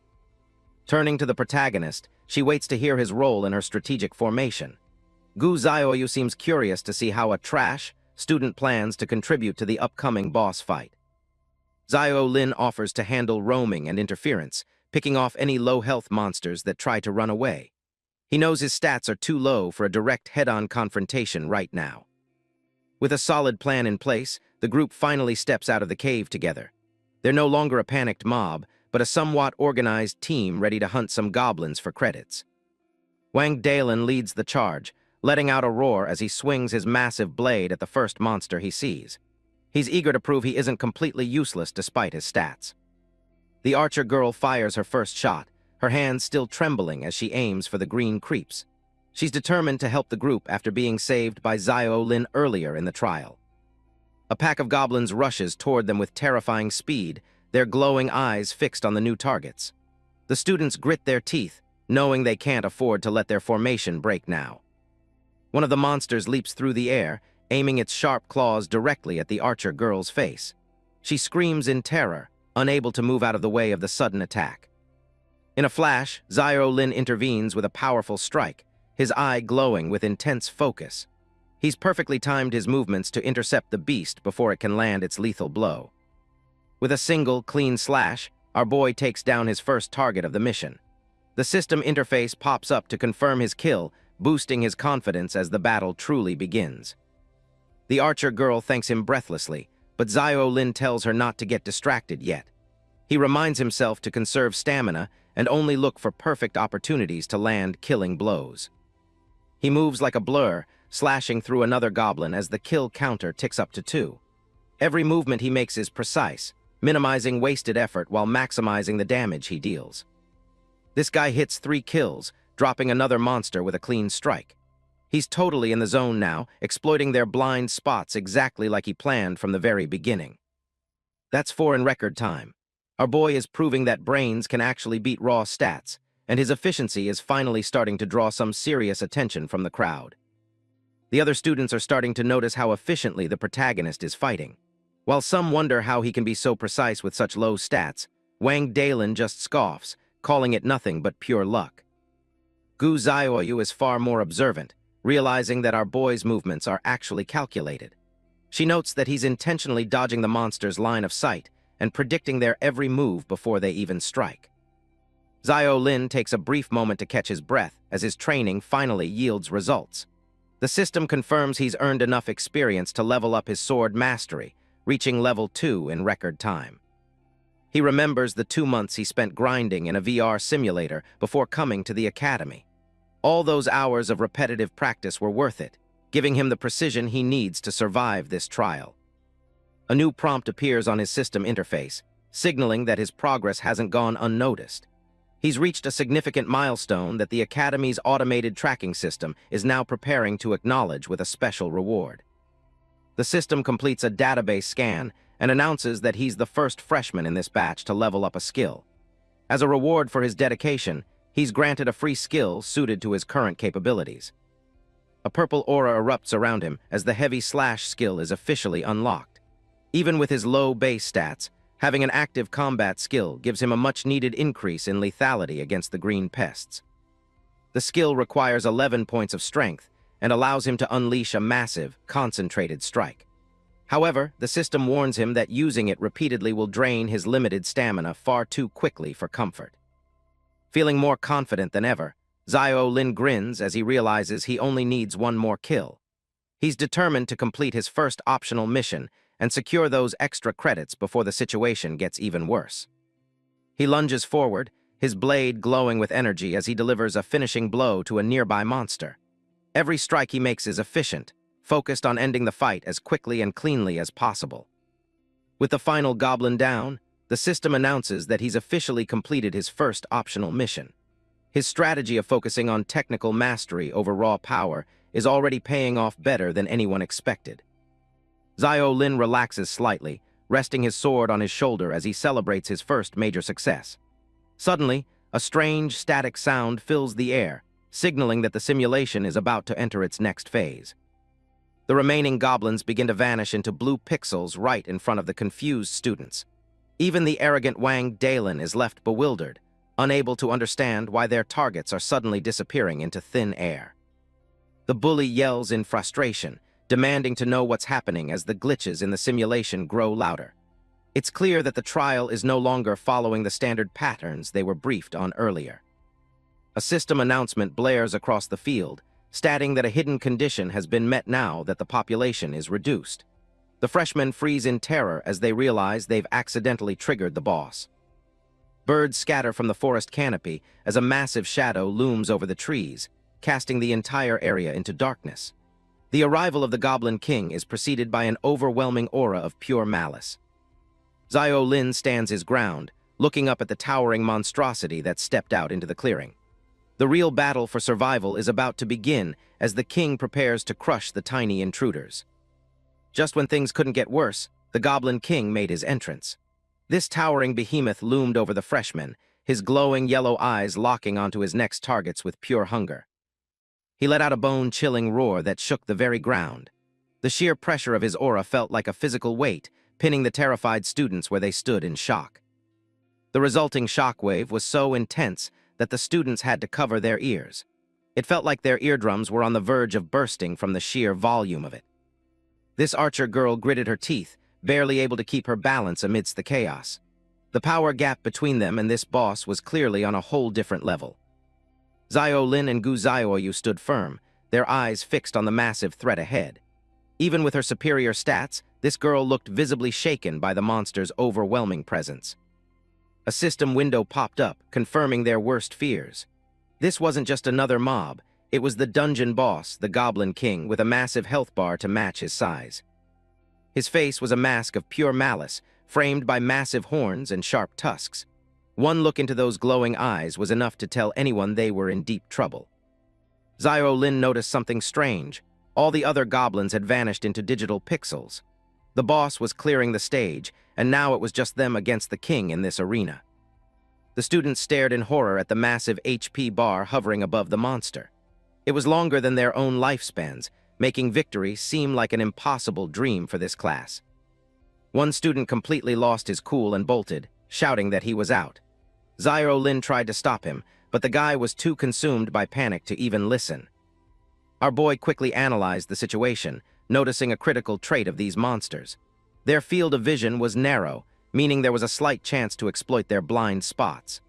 Turning to the protagonist, she waits to hear his role in her strategic formation. Gu Xiaoyu seems curious to see how a trash student plans to contribute to the upcoming boss fight. Xiao Lin offers to handle roaming and interference, picking off any low-health monsters that try to run away. He knows his stats are too low for a direct head-on confrontation right now. With a solid plan in place, the group finally steps out of the cave together. They're no longer a panicked mob, but a somewhat organized team ready to hunt some goblins for credits. Wang Dalin leads the charge, letting out a roar as he swings his massive blade at the first monster he sees. He's eager to prove he isn't completely useless despite his stats. The archer girl fires her first shot, her hands still trembling as she aims for the green creeps. She's determined to help the group after being saved by Xiao Lin earlier in the trial. A pack of goblins rushes toward them with terrifying speed, their glowing eyes fixed on the new targets. The students grit their teeth, knowing they can't afford to let their formation break now. One of the monsters leaps through the air, aiming its sharp claws directly at the archer girl's face. She screams in terror, unable to move out of the way of the sudden attack. In a flash, Xiao Lin intervenes with a powerful strike, his eye glowing with intense focus. He's perfectly timed his movements to intercept the beast before it can land its lethal blow. With a single, clean slash, our boy takes down his first target of the mission. The system interface pops up to confirm his kill, boosting his confidence as the battle truly begins. The archer girl thanks him breathlessly, but Xiao Lin tells her not to get distracted yet. He reminds himself to conserve stamina and only look for perfect opportunities to land killing blows. He moves like a blur, slashing through another goblin as the kill counter ticks up to 2. Every movement he makes is precise, minimizing wasted effort while maximizing the damage he deals. This guy hits 3 kills, dropping another monster with a clean strike. He's totally in the zone now, exploiting their blind spots exactly like he planned from the very beginning. That's 4 in record time. Our boy is proving that brains can actually beat raw stats, and his efficiency is finally starting to draw some serious attention from the crowd. The other students are starting to notice how efficiently the protagonist is fighting. While some wonder how he can be so precise with such low stats, Wang Dalin just scoffs, calling it nothing but pure luck. Gu Xiaoyu is far more observant, realizing that our boy's movements are actually calculated. She notes that he's intentionally dodging the monster's line of sight and predicting their every move before they even strike. Xiao Lin takes a brief moment to catch his breath as his training finally yields results. The system confirms he's earned enough experience to level up his sword mastery, reaching level 2 in record time. He remembers the 2 months he spent grinding in a VR simulator before coming to the academy. All those hours of repetitive practice were worth it, giving him the precision he needs to survive this trial. A new prompt appears on his system interface, signaling that his progress hasn't gone unnoticed. He's reached a significant milestone that the Academy's automated tracking system is now preparing to acknowledge with a special reward. The system completes a database scan and announces that he's the first freshman in this batch to level up a skill. As a reward for his dedication, he's granted a free skill suited to his current capabilities. A purple aura erupts around him as the heavy slash skill is officially unlocked. Even with his low base stats, having an active combat skill gives him a much-needed increase in lethality against the green pests. The skill requires 11 points of strength and allows him to unleash a massive, concentrated strike. However, the system warns him that using it repeatedly will drain his limited stamina far too quickly for comfort. Feeling more confident than ever, Xiao Lin grins as he realizes he only needs 1 more kill. He's determined to complete his first optional mission and secure those extra credits before the situation gets even worse. He lunges forward, his blade glowing with energy as he delivers a finishing blow to a nearby monster. Every strike he makes is efficient, focused on ending the fight as quickly and cleanly as possible. With the final goblin down, the system announces that he's officially completed his first optional mission. His strategy of focusing on technical mastery over raw power is already paying off better than anyone expected. Xiao Lin relaxes slightly, resting his sword on his shoulder as he celebrates his first major success. Suddenly, a strange, static sound fills the air, signaling that the simulation is about to enter its next phase. The remaining goblins begin to vanish into blue pixels right in front of the confused students. Even the arrogant Wang Dalin is left bewildered, unable to understand why their targets are suddenly disappearing into thin air. The bully yells in frustration, demanding to know what's happening as the glitches in the simulation grow louder. It's clear that the trial is no longer following the standard patterns they were briefed on earlier. A system announcement blares across the field, stating that a hidden condition has been met now that the population is reduced. The freshmen freeze in terror as they realize they've accidentally triggered the boss. Birds scatter from the forest canopy as a massive shadow looms over the trees, casting the entire area into darkness. The arrival of the Goblin King is preceded by an overwhelming aura of pure malice. Xiao Lin stands his ground, looking up at the towering monstrosity that stepped out into the clearing. The real battle for survival is about to begin as the king prepares to crush the tiny intruders. Just when things couldn't get worse, the Goblin King made his entrance. This towering behemoth loomed over the freshmen, his glowing yellow eyes locking onto his next targets with pure hunger. He let out a bone-chilling roar that shook the very ground. The sheer pressure of his aura felt like a physical weight, pinning the terrified students where they stood in shock. The resulting shockwave was so intense that the students had to cover their ears. It felt like their eardrums were on the verge of bursting from the sheer volume of it. This archer girl gritted her teeth, barely able to keep her balance amidst the chaos. The power gap between them and this boss was clearly on a whole different level. Xiao Lin and Gu Xiaoyu stood firm, their eyes fixed on the massive threat ahead. Even with her superior stats, this girl looked visibly shaken by the monster's overwhelming presence. A system window popped up, confirming their worst fears. This wasn't just another mob, It was the dungeon boss, the Goblin King, with a massive health bar to match his size. His face was a mask of pure malice, framed by massive horns and sharp tusks. One look into those glowing eyes was enough to tell anyone they were in deep trouble. Xiao Lin noticed something strange. All the other goblins had vanished into digital pixels. The boss was clearing the stage, and now it was just them against the king in this arena. The students stared in horror at the massive HP bar hovering above the monster. It was longer than their own lifespans, making victory seem like an impossible dream for this class. One student completely lost his cool and bolted, shouting that he was out. Xiao Lin tried to stop him, but the guy was too consumed by panic to even listen. Our boy quickly analyzed the situation, noticing a critical trait of these monsters. Their field of vision was narrow, meaning there was a slight chance to exploit their blind spots.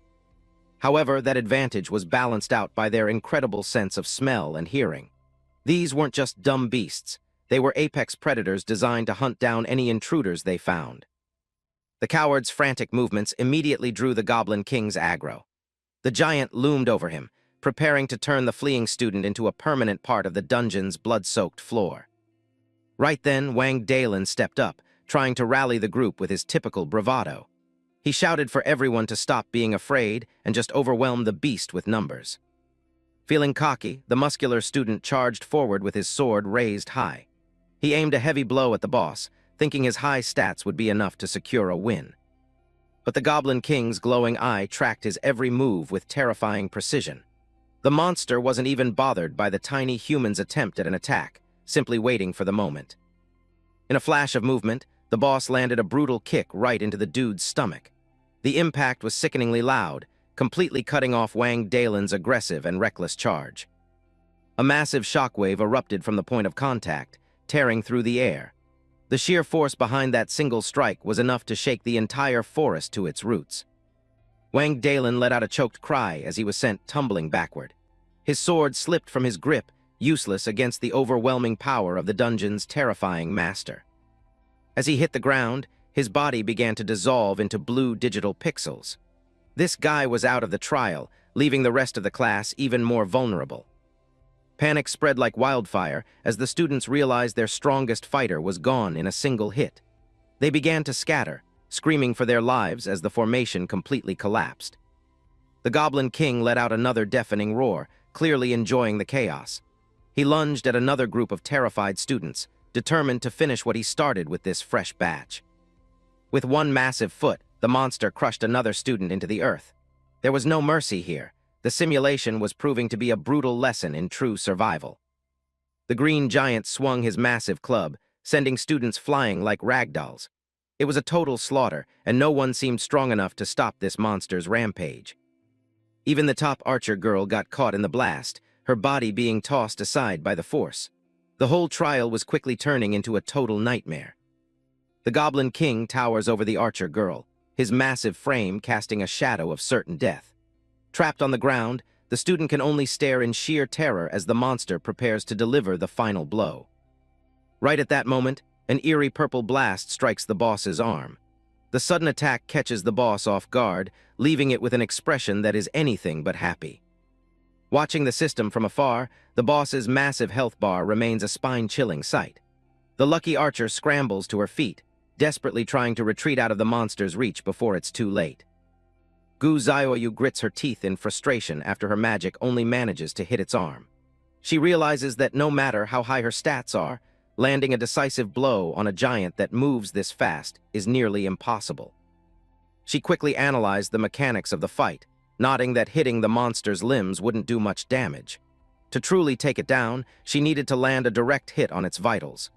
However, that advantage was balanced out by their incredible sense of smell and hearing. These weren't just dumb beasts. They were apex predators designed to hunt down any intruders they found. The coward's frantic movements immediately drew the Goblin King's aggro. The giant loomed over him, preparing to turn the fleeing student into a permanent part of the dungeon's blood-soaked floor. Right then, Wang Dalin stepped up, trying to rally the group with his typical bravado. He shouted for everyone to stop being afraid and just overwhelm the beast with numbers. Feeling cocky, the muscular student charged forward with his sword raised high. He aimed a heavy blow at the boss, thinking his high stats would be enough to secure a win. But the Goblin King's glowing eye tracked his every move with terrifying precision. The monster wasn't even bothered by the tiny human's attempt at an attack, simply waiting for the moment. In a flash of movement, the boss landed a brutal kick right into the dude's stomach. The impact was sickeningly loud, completely cutting off Wang Dalin's aggressive and reckless charge. A massive shockwave erupted from the point of contact, tearing through the air. The sheer force behind that single strike was enough to shake the entire forest to its roots. Wang Dalin let out a choked cry as he was sent tumbling backward. His sword slipped from his grip, useless against the overwhelming power of the dungeon's terrifying master. As he hit the ground, his body began to dissolve into blue digital pixels. This guy was out of the trial, leaving the rest of the class even more vulnerable. Panic spread like wildfire as the students realized their strongest fighter was gone in a single hit. They began to scatter, screaming for their lives as the formation completely collapsed. The Goblin King let out another deafening roar, clearly enjoying the chaos. He lunged at another group of terrified students, determined to finish what he started with this fresh batch. With one massive foot, the monster crushed another student into the earth. There was no mercy here. The simulation was proving to be a brutal lesson in true survival. The green giant swung his massive club, sending students flying like ragdolls. It was a total slaughter, and no one seemed strong enough to stop this monster's rampage. Even the top archer girl got caught in the blast, her body being tossed aside by the force. The whole trial was quickly turning into a total nightmare. The Goblin King towers over the archer girl, his massive frame casting a shadow of certain death. Trapped on the ground, the student can only stare in sheer terror as the monster prepares to deliver the final blow. Right at that moment, an eerie purple blast strikes the boss's arm. The sudden attack catches the boss off guard, leaving it with an expression that is anything but happy. Watching the system from afar, the boss's massive health bar remains a spine-chilling sight. The lucky archer scrambles to her feet, desperately trying to retreat out of the monster's reach before it's too late. Gu Xiaoyu grits her teeth in frustration after her magic only manages to hit its arm. She realizes that no matter how high her stats are, landing a decisive blow on a giant that moves this fast is nearly impossible. She quickly analyzed the mechanics of the fight, noting that hitting the monster's limbs wouldn't do much damage. To truly take it down, she needed to land a direct hit on its vitals.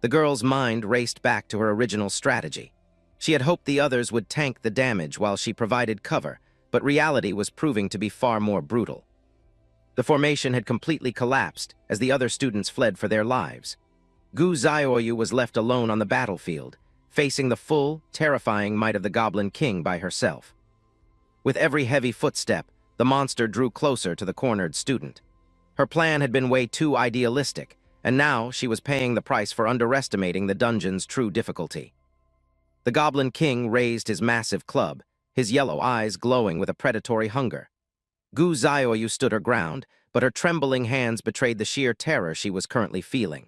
The girl's mind raced back to her original strategy. She had hoped the others would tank the damage while she provided cover, but reality was proving to be far more brutal. The formation had completely collapsed as the other students fled for their lives. Gu Xiaoyu was left alone on the battlefield, facing the full, terrifying might of the Goblin King by herself. With every heavy footstep, the monster drew closer to the cornered student. Her plan had been way too idealistic, and now she was paying the price for underestimating the dungeon's true difficulty. The Goblin King raised his massive club, his yellow eyes glowing with a predatory hunger. Gu Xiaoyu stood her ground, but her trembling hands betrayed the sheer terror she was currently feeling.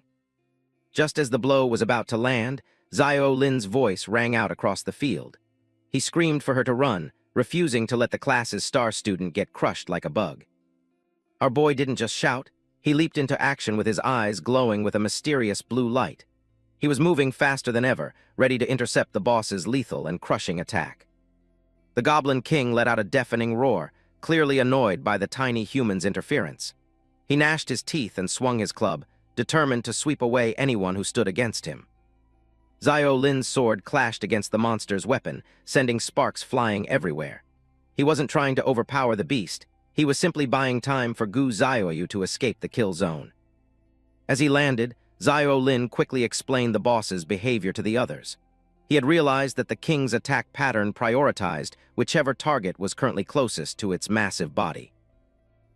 Just as the blow was about to land, Xiao Lin's voice rang out across the field. He screamed for her to run, refusing to let the class's star student get crushed like a bug. Our boy didn't just shout, he leaped into action with his eyes glowing with a mysterious blue light. He was moving faster than ever, ready to intercept the boss's lethal and crushing attack. The Goblin King let out a deafening roar, clearly annoyed by the tiny human's interference. He gnashed his teeth and swung his club, determined to sweep away anyone who stood against him. Xiao Lin's sword clashed against the monster's weapon, sending sparks flying everywhere. He wasn't trying to overpower the beast. He was simply buying time for Gu Xiaoyu to escape the kill zone. As he landed, Xiao Lin quickly explained the boss's behavior to the others. He had realized that the king's attack pattern prioritized whichever target was currently closest to its massive body.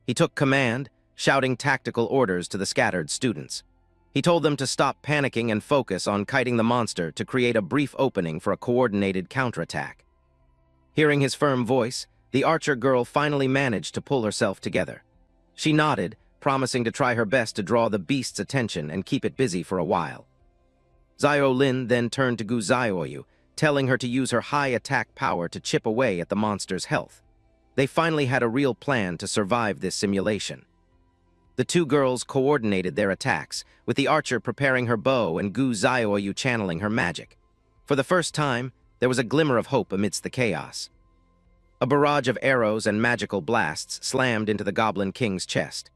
He took command, shouting tactical orders to the scattered students. He told them to stop panicking and focus on kiting the monster to create a brief opening for a coordinated counterattack. Hearing his firm voice, the archer girl finally managed to pull herself together. She nodded, promising to try her best to draw the beast's attention and keep it busy for a while. Xiao Lin then turned to Gu Xiaoyu, telling her to use her high attack power to chip away at the monster's health. They finally had a real plan to survive this simulation. The two girls coordinated their attacks, with the archer preparing her bow and Gu Xiaoyu channeling her magic. For the first time, there was a glimmer of hope amidst the chaos. A barrage of arrows and magical blasts slammed into the Goblin King's chest.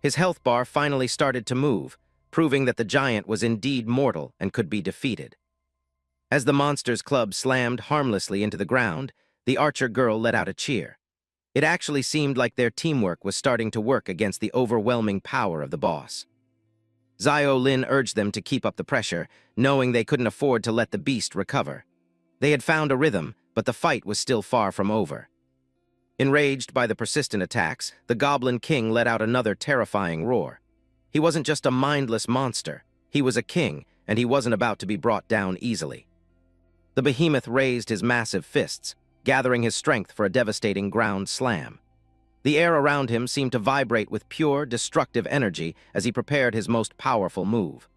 His health bar finally started to move, proving that the giant was indeed mortal and could be defeated. As the monster's club slammed harmlessly into the ground, the archer girl let out a cheer. It actually seemed like their teamwork was starting to work against the overwhelming power of the boss. Xiao Lin urged them to keep up the pressure, knowing they couldn't afford to let the beast recover. They had found a rhythm, but the fight was still far from over. Enraged by the persistent attacks, the Goblin King let out another terrifying roar. He wasn't just a mindless monster, he was a king, and he wasn't about to be brought down easily. The behemoth raised his massive fists, gathering his strength for a devastating ground slam. The air around him seemed to vibrate with pure, destructive energy as he prepared his most powerful move.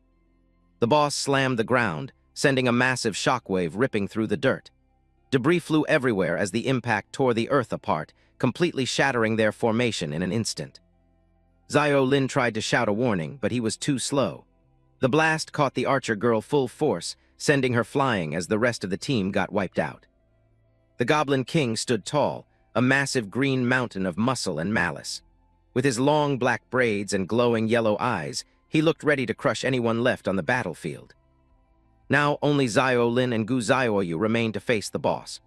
The boss slammed the ground, sending a massive shockwave ripping through the dirt. Debris flew everywhere as the impact tore the earth apart, completely shattering their formation in an instant. Xiao Lin tried to shout a warning, but he was too slow. The blast caught the archer girl full force, sending her flying as the rest of the team got wiped out. The Goblin King stood tall, a massive green mountain of muscle and malice. With his long black braids and glowing yellow eyes, he looked ready to crush anyone left on the battlefield. Now only Xiao Lin and Gu Xiaoyu remained to face the boss.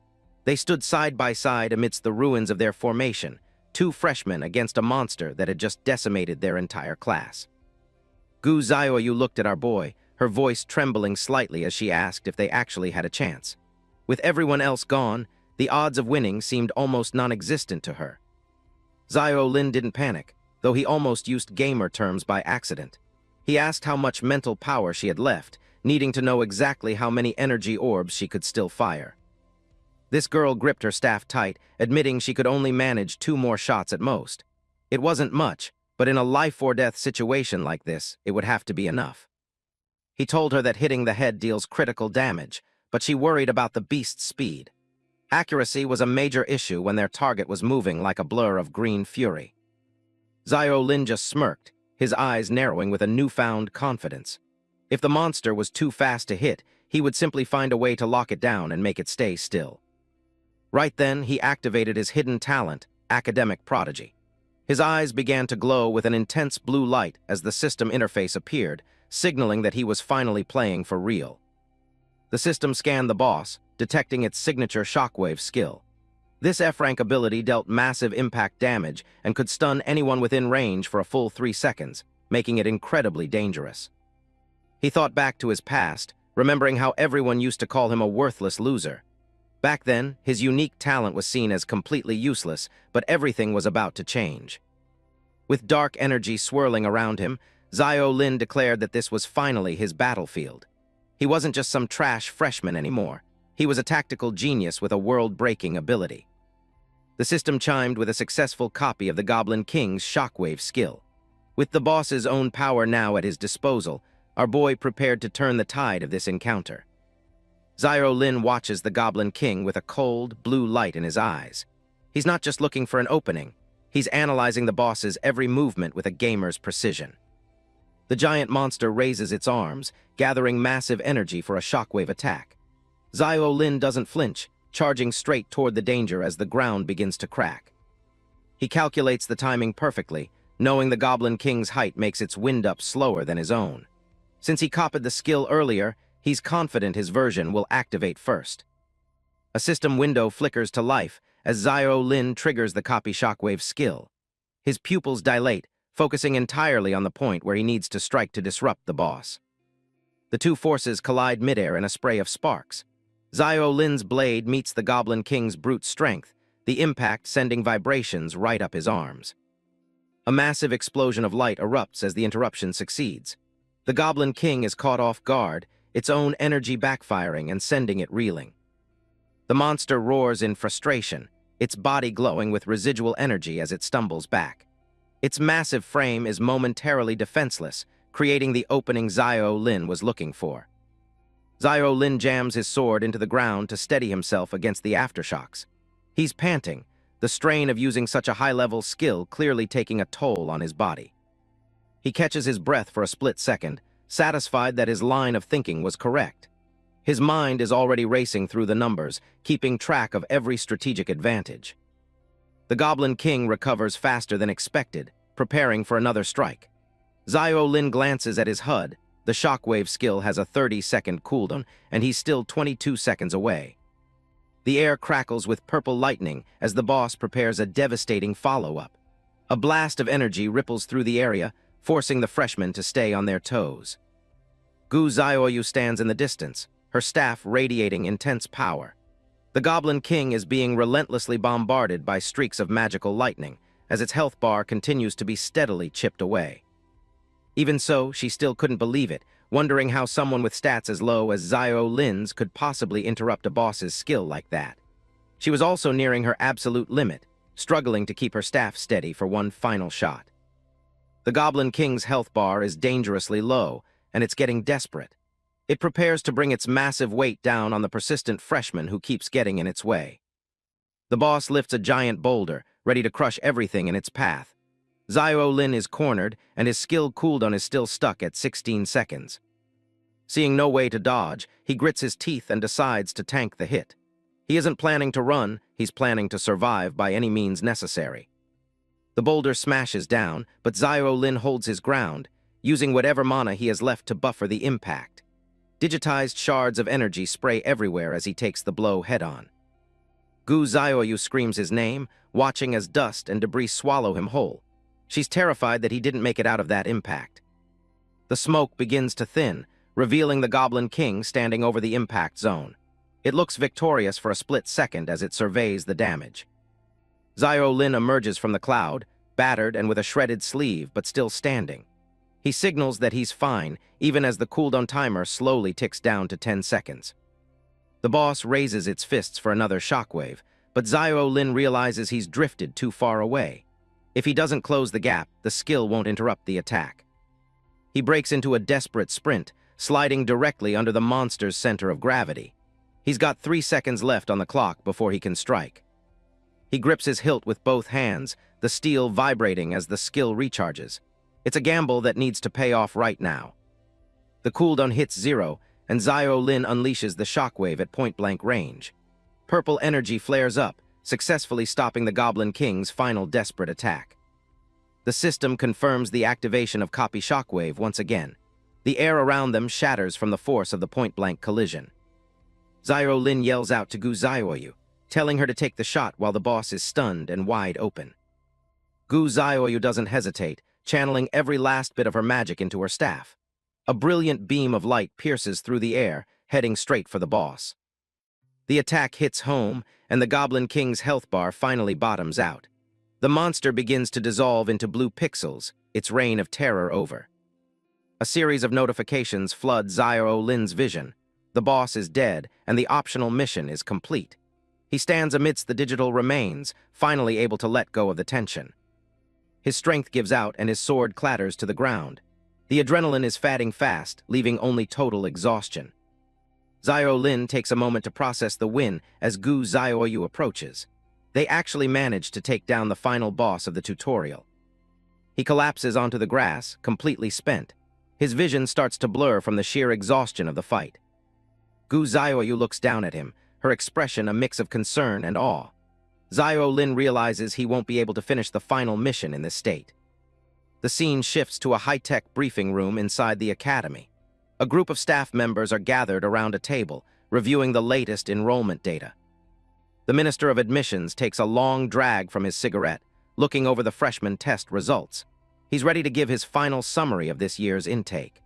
They stood side by side amidst the ruins of their formation, two freshmen against a monster that had just decimated their entire class. Gu Xiaoyu looked at our boy, her voice trembling slightly as she asked if they actually had a chance. With everyone else gone, the odds of winning seemed almost non-existent to her. Xiao Lin didn't panic, though he almost used gamer terms by accident. He asked how much mental power she had left, needing to know exactly how many energy orbs she could still fire. This girl gripped her staff tight, admitting she could only manage 2 more shots at most. It wasn't much, but in a life-or-death situation like this, it would have to be enough. He told her that hitting the head deals critical damage, but she worried about the beast's speed. Accuracy was a major issue when their target was moving like a blur of green fury. Xiao Lin just smirked, his eyes narrowing with a newfound confidence. If the monster was too fast to hit, he would simply find a way to lock it down and make it stay still. Right then, he activated his hidden talent, Academic Prodigy. His eyes began to glow with an intense blue light as the system interface appeared, signaling that he was finally playing for real. The system scanned the boss, detecting its signature shockwave skill. This F-rank ability dealt massive impact damage and could stun anyone within range for a full 3 seconds, making it incredibly dangerous. He thought back to his past, remembering how everyone used to call him a worthless loser. Back then, his unique talent was seen as completely useless, but everything was about to change. With dark energy swirling around him, Xiao Lin declared that this was finally his battlefield. He wasn't just some trash freshman anymore. He was a tactical genius with a world-breaking ability. The system chimed with a successful copy of the Goblin King's shockwave skill. With the boss's own power now at his disposal, our boy prepared to turn the tide of this encounter. Zyro Lin watches the Goblin King with a cold, blue light in his eyes. He's not just looking for an opening, he's analyzing the boss's every movement with a gamer's precision. The giant monster raises its arms, gathering massive energy for a shockwave attack. Zyro Lin doesn't flinch, charging straight toward the danger as the ground begins to crack. He calculates the timing perfectly, knowing the Goblin King's height makes its wind-up slower than his own. Since he copied the skill earlier, he's confident his version will activate first. A system window flickers to life as Zyro Lin triggers the copy shockwave skill. His pupils dilate, focusing entirely on the point where he needs to strike to disrupt the boss. The two forces collide midair in a spray of sparks. Zyro Lin's blade meets the Goblin King's brute strength, the impact sending vibrations right up his arms. A massive explosion of light erupts as the interruption succeeds. The Goblin King is caught off guard, its own energy backfiring and sending it reeling. The monster roars in frustration, its body glowing with residual energy as it stumbles back. Its massive frame is momentarily defenseless, creating the opening Zyro Lin was looking for. Zyro Lin jams his sword into the ground to steady himself against the aftershocks. He's panting, the strain of using such a high-level skill clearly taking a toll on his body. He catches his breath for a split second, satisfied that his line of thinking was correct. His mind is already racing through the numbers, keeping track of every strategic advantage. The Goblin King recovers faster than expected, preparing for another strike. Zyro Lin glances at his HUD. The shockwave skill has a 30-second cooldown, and he's still 22 seconds away. The air crackles with purple lightning as the boss prepares a devastating follow-up. A blast of energy ripples through the area, forcing the freshmen to stay on their toes. Gu Xiaoyu stands in the distance, her staff radiating intense power. The Goblin King is being relentlessly bombarded by streaks of magical lightning, as its health bar continues to be steadily chipped away. Even so, she still couldn't believe it, wondering how someone with stats as low as Zyro Lin's could possibly interrupt a boss's skill like that. She was also nearing her absolute limit, struggling to keep her staff steady for one final shot. The Goblin King's health bar is dangerously low, and it's getting desperate. It prepares to bring its massive weight down on the persistent freshman who keeps getting in its way. The boss lifts a giant boulder, ready to crush everything in its path. Zyro Lin is cornered, and his skill cooldown is still stuck at 16 seconds. Seeing no way to dodge, he grits his teeth and decides to tank the hit. He isn't planning to run, he's planning to survive by any means necessary. The boulder smashes down, but Zyro Lin holds his ground, using whatever mana he has left to buffer the impact. Digitized shards of energy spray everywhere as he takes the blow head-on. Gu Xiaoyu screams his name, watching as dust and debris swallow him whole. She's terrified that he didn't make it out of that impact. The smoke begins to thin, revealing the Goblin King standing over the impact zone. It looks victorious for a split second as it surveys the damage. Zyro Lin emerges from the cloud, battered and with a shredded sleeve, but still standing. He signals that he's fine, even as the cooldown timer slowly ticks down to 10 seconds. The boss raises its fists for another shockwave, but Zyro Lin realizes he's drifted too far away. If he doesn't close the gap, the skill won't interrupt the attack. He breaks into a desperate sprint, sliding directly under the monster's center of gravity. He's got 3 seconds left on the clock before he can strike. He grips his hilt with both hands, the steel vibrating as the skill recharges. It's a gamble that needs to pay off right now. The cooldown hits 0, and Zyro Lin unleashes the shockwave at point-blank range. Purple energy flares up, successfully stopping the Goblin King's final desperate attack. The system confirms the activation of copy shockwave once again. The air around them shatters from the force of the point-blank collision. Zyro Lin yells out to Gu Xiaoyu, telling her to take the shot while the boss is stunned and wide open. Gu Xiaoyu doesn't hesitate, channeling every last bit of her magic into her staff. A brilliant beam of light pierces through the air, heading straight for the boss. The attack hits home, and the Goblin King's health bar finally bottoms out. The monster begins to dissolve into blue pixels, its reign of terror over. A series of notifications flood Zyro Lin's vision. The boss is dead, and the optional mission is complete. He stands amidst the digital remains, finally able to let go of the tension. His strength gives out and his sword clatters to the ground. The adrenaline is fatting fast, leaving only total exhaustion. Xiao Lin takes a moment to process the win as Gu Xiaoyu approaches. They actually manage to take down the final boss of the tutorial. He collapses onto the grass, completely spent. His vision starts to blur from the sheer exhaustion of the fight. Gu Xiaoyu looks down at him, her expression a mix of concern and awe. Xiao Lin realizes he won't be able to finish the final mission in this state. The scene shifts to a high-tech briefing room inside the academy. A group of staff members are gathered around a table, reviewing the latest enrollment data. The Minister of Admissions takes a long drag from his cigarette, looking over the freshman test results. He's ready to give his final summary of this year's intake.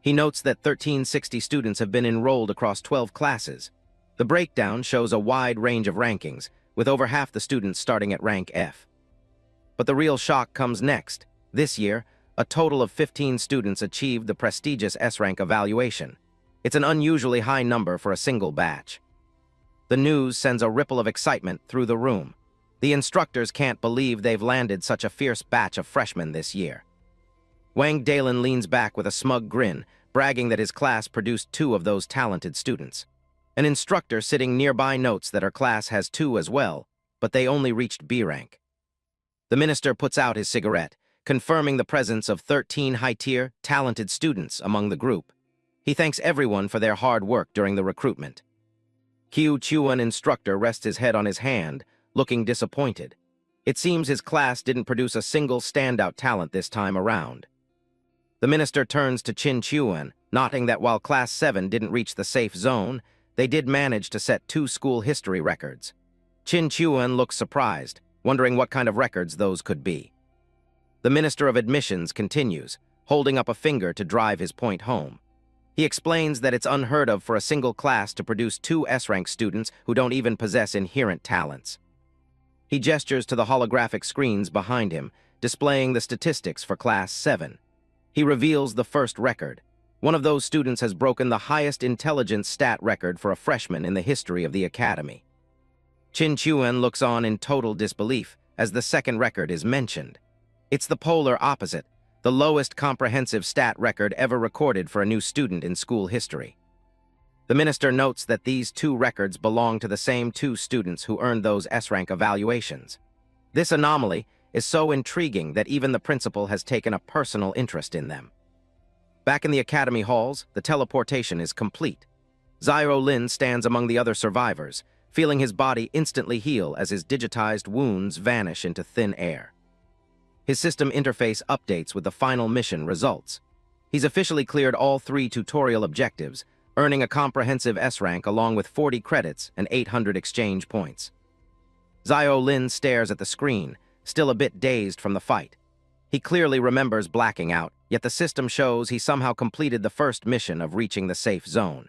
He notes that 1,360 students have been enrolled across 12 classes. The breakdown shows a wide range of rankings, with over half the students starting at rank F. But the real shock comes next. This year, a total of 15 students achieved the prestigious S-rank evaluation. It's an unusually high number for a single batch. The news sends a ripple of excitement through the room. The instructors can't believe they've landed such a fierce batch of freshmen this year. Wang Dalin leans back with a smug grin, bragging that his class produced 2 of those talented students. An instructor sitting nearby notes that her class has 2 as well, but they only reached B rank. The minister puts out his cigarette, confirming the presence of 13 high-tier, talented students among the group. He thanks everyone for their hard work during the recruitment. Qiu Chuan, instructor, rests his head on his hand, looking disappointed. It seems his class didn't produce a single standout talent this time around. The minister turns to Qin Chuan, noting that while Class 7 didn't reach the safe zone, they did manage to set 2 school history records. Qin Chuan looks surprised, wondering what kind of records those could be. The Minister of Admissions continues, holding up a finger to drive his point home. He explains that it's unheard of for a single class to produce 2 S-rank students who don't even possess inherent talents. He gestures to the holographic screens behind him, displaying the statistics for Class 7. He reveals the first record. One of those students has broken the highest intelligence stat record for a freshman in the history of the academy. Qin Chuan looks on in total disbelief as the second record is mentioned. It's the polar opposite, the lowest comprehensive stat record ever recorded for a new student in school history. The minister notes that these 2 records belong to the same 2 students who earned those S-rank evaluations. This anomaly is so intriguing that even the principal has taken a personal interest in them. Back in the academy halls, the teleportation is complete. Xiao Lin stands among the other survivors, feeling his body instantly heal as his digitized wounds vanish into thin air. His system interface updates with the final mission results. He's officially cleared all 3 tutorial objectives, earning a comprehensive S-rank along with 40 credits and 800 exchange points. Xiao Lin stares at the screen, still a bit dazed from the fight. He clearly remembers blacking out, yet the system shows he somehow completed the first mission of reaching the safe zone.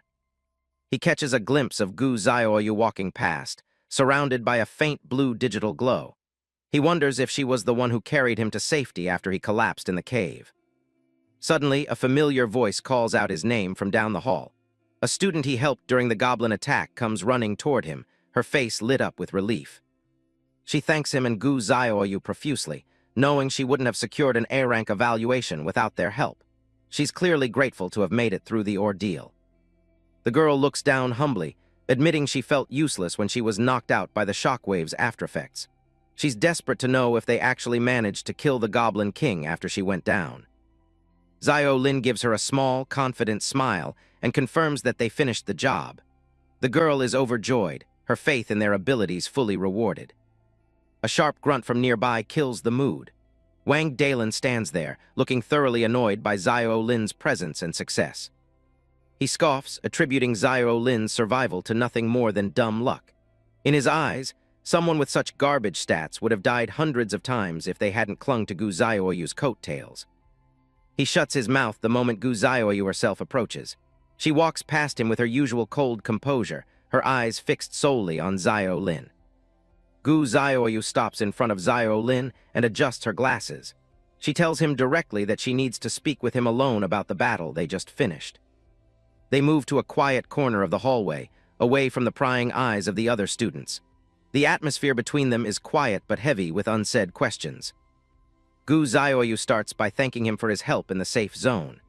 He catches a glimpse of Gu Xiaoyu walking past, surrounded by a faint blue digital glow. He wonders if she was the one who carried him to safety after he collapsed in the cave. Suddenly, a familiar voice calls out his name from down the hall. A student he helped during the goblin attack comes running toward him, her face lit up with relief. She thanks him and Gu Xiaoyu profusely, knowing she wouldn't have secured an A-rank evaluation without their help. She's clearly grateful to have made it through the ordeal. The girl looks down humbly, admitting she felt useless when she was knocked out by the shockwave's aftereffects. She's desperate to know if they actually managed to kill the Goblin King after she went down. Xiao Lin gives her a small, confident smile and confirms that they finished the job. The girl is overjoyed, her faith in their abilities fully rewarded. A sharp grunt from nearby kills the mood. Wang Dalin stands there, looking thoroughly annoyed by Xiao Lin's presence and success. He scoffs, attributing Xiao Lin's survival to nothing more than dumb luck. In his eyes, someone with such garbage stats would have died hundreds of times if they hadn't clung to Gu Xiaoyu's coattails. He shuts his mouth the moment Gu Xiaoyu herself approaches. She walks past him with her usual cold composure, her eyes fixed solely on Xiao Lin. Gu Xiaoyu stops in front of Xiao Lin and adjusts her glasses. She tells him directly that she needs to speak with him alone about the battle they just finished. They move to a quiet corner of the hallway, away from the prying eyes of the other students. The atmosphere between them is quiet but heavy with unsaid questions. Gu Xiaoyu starts by thanking him for his help in the safe zone.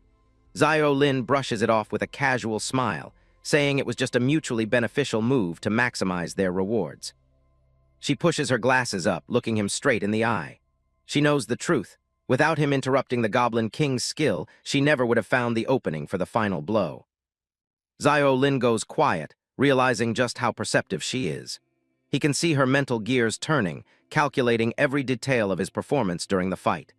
Xiao Lin brushes it off with a casual smile, saying it was just a mutually beneficial move to maximize their rewards. She pushes her glasses up, looking him straight in the eye. She knows the truth. Without him interrupting the Goblin King's skill, she never would have found the opening for the final blow. Xiao Lin goes quiet, realizing just how perceptive she is. He can see her mental gears turning, calculating every detail of his performance during the fight.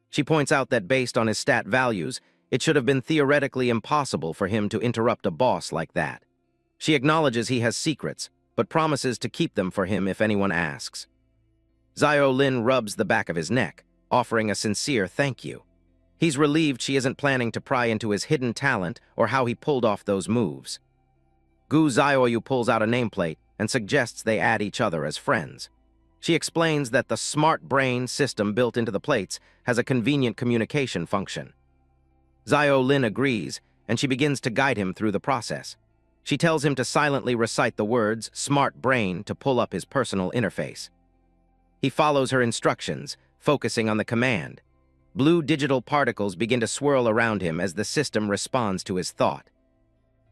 She points out that based on his stat values, it should have been theoretically impossible for him to interrupt a boss like that. She acknowledges he has secrets, but promises to keep them for him if anyone asks. Xiao Lin rubs the back of his neck, offering a sincere thank you. He's relieved she isn't planning to pry into his hidden talent or how he pulled off those moves. Gu Xiaoyu pulls out a nameplate and suggests they add each other as friends. She explains that the smart brain system built into the plates has a convenient communication function. Xiao Lin agrees, and she begins to guide him through the process. She tells him to silently recite the words "smart brain" to pull up his personal interface. He follows her instructions, focusing on the command. Blue digital particles begin to swirl around him as the system responds to his thought.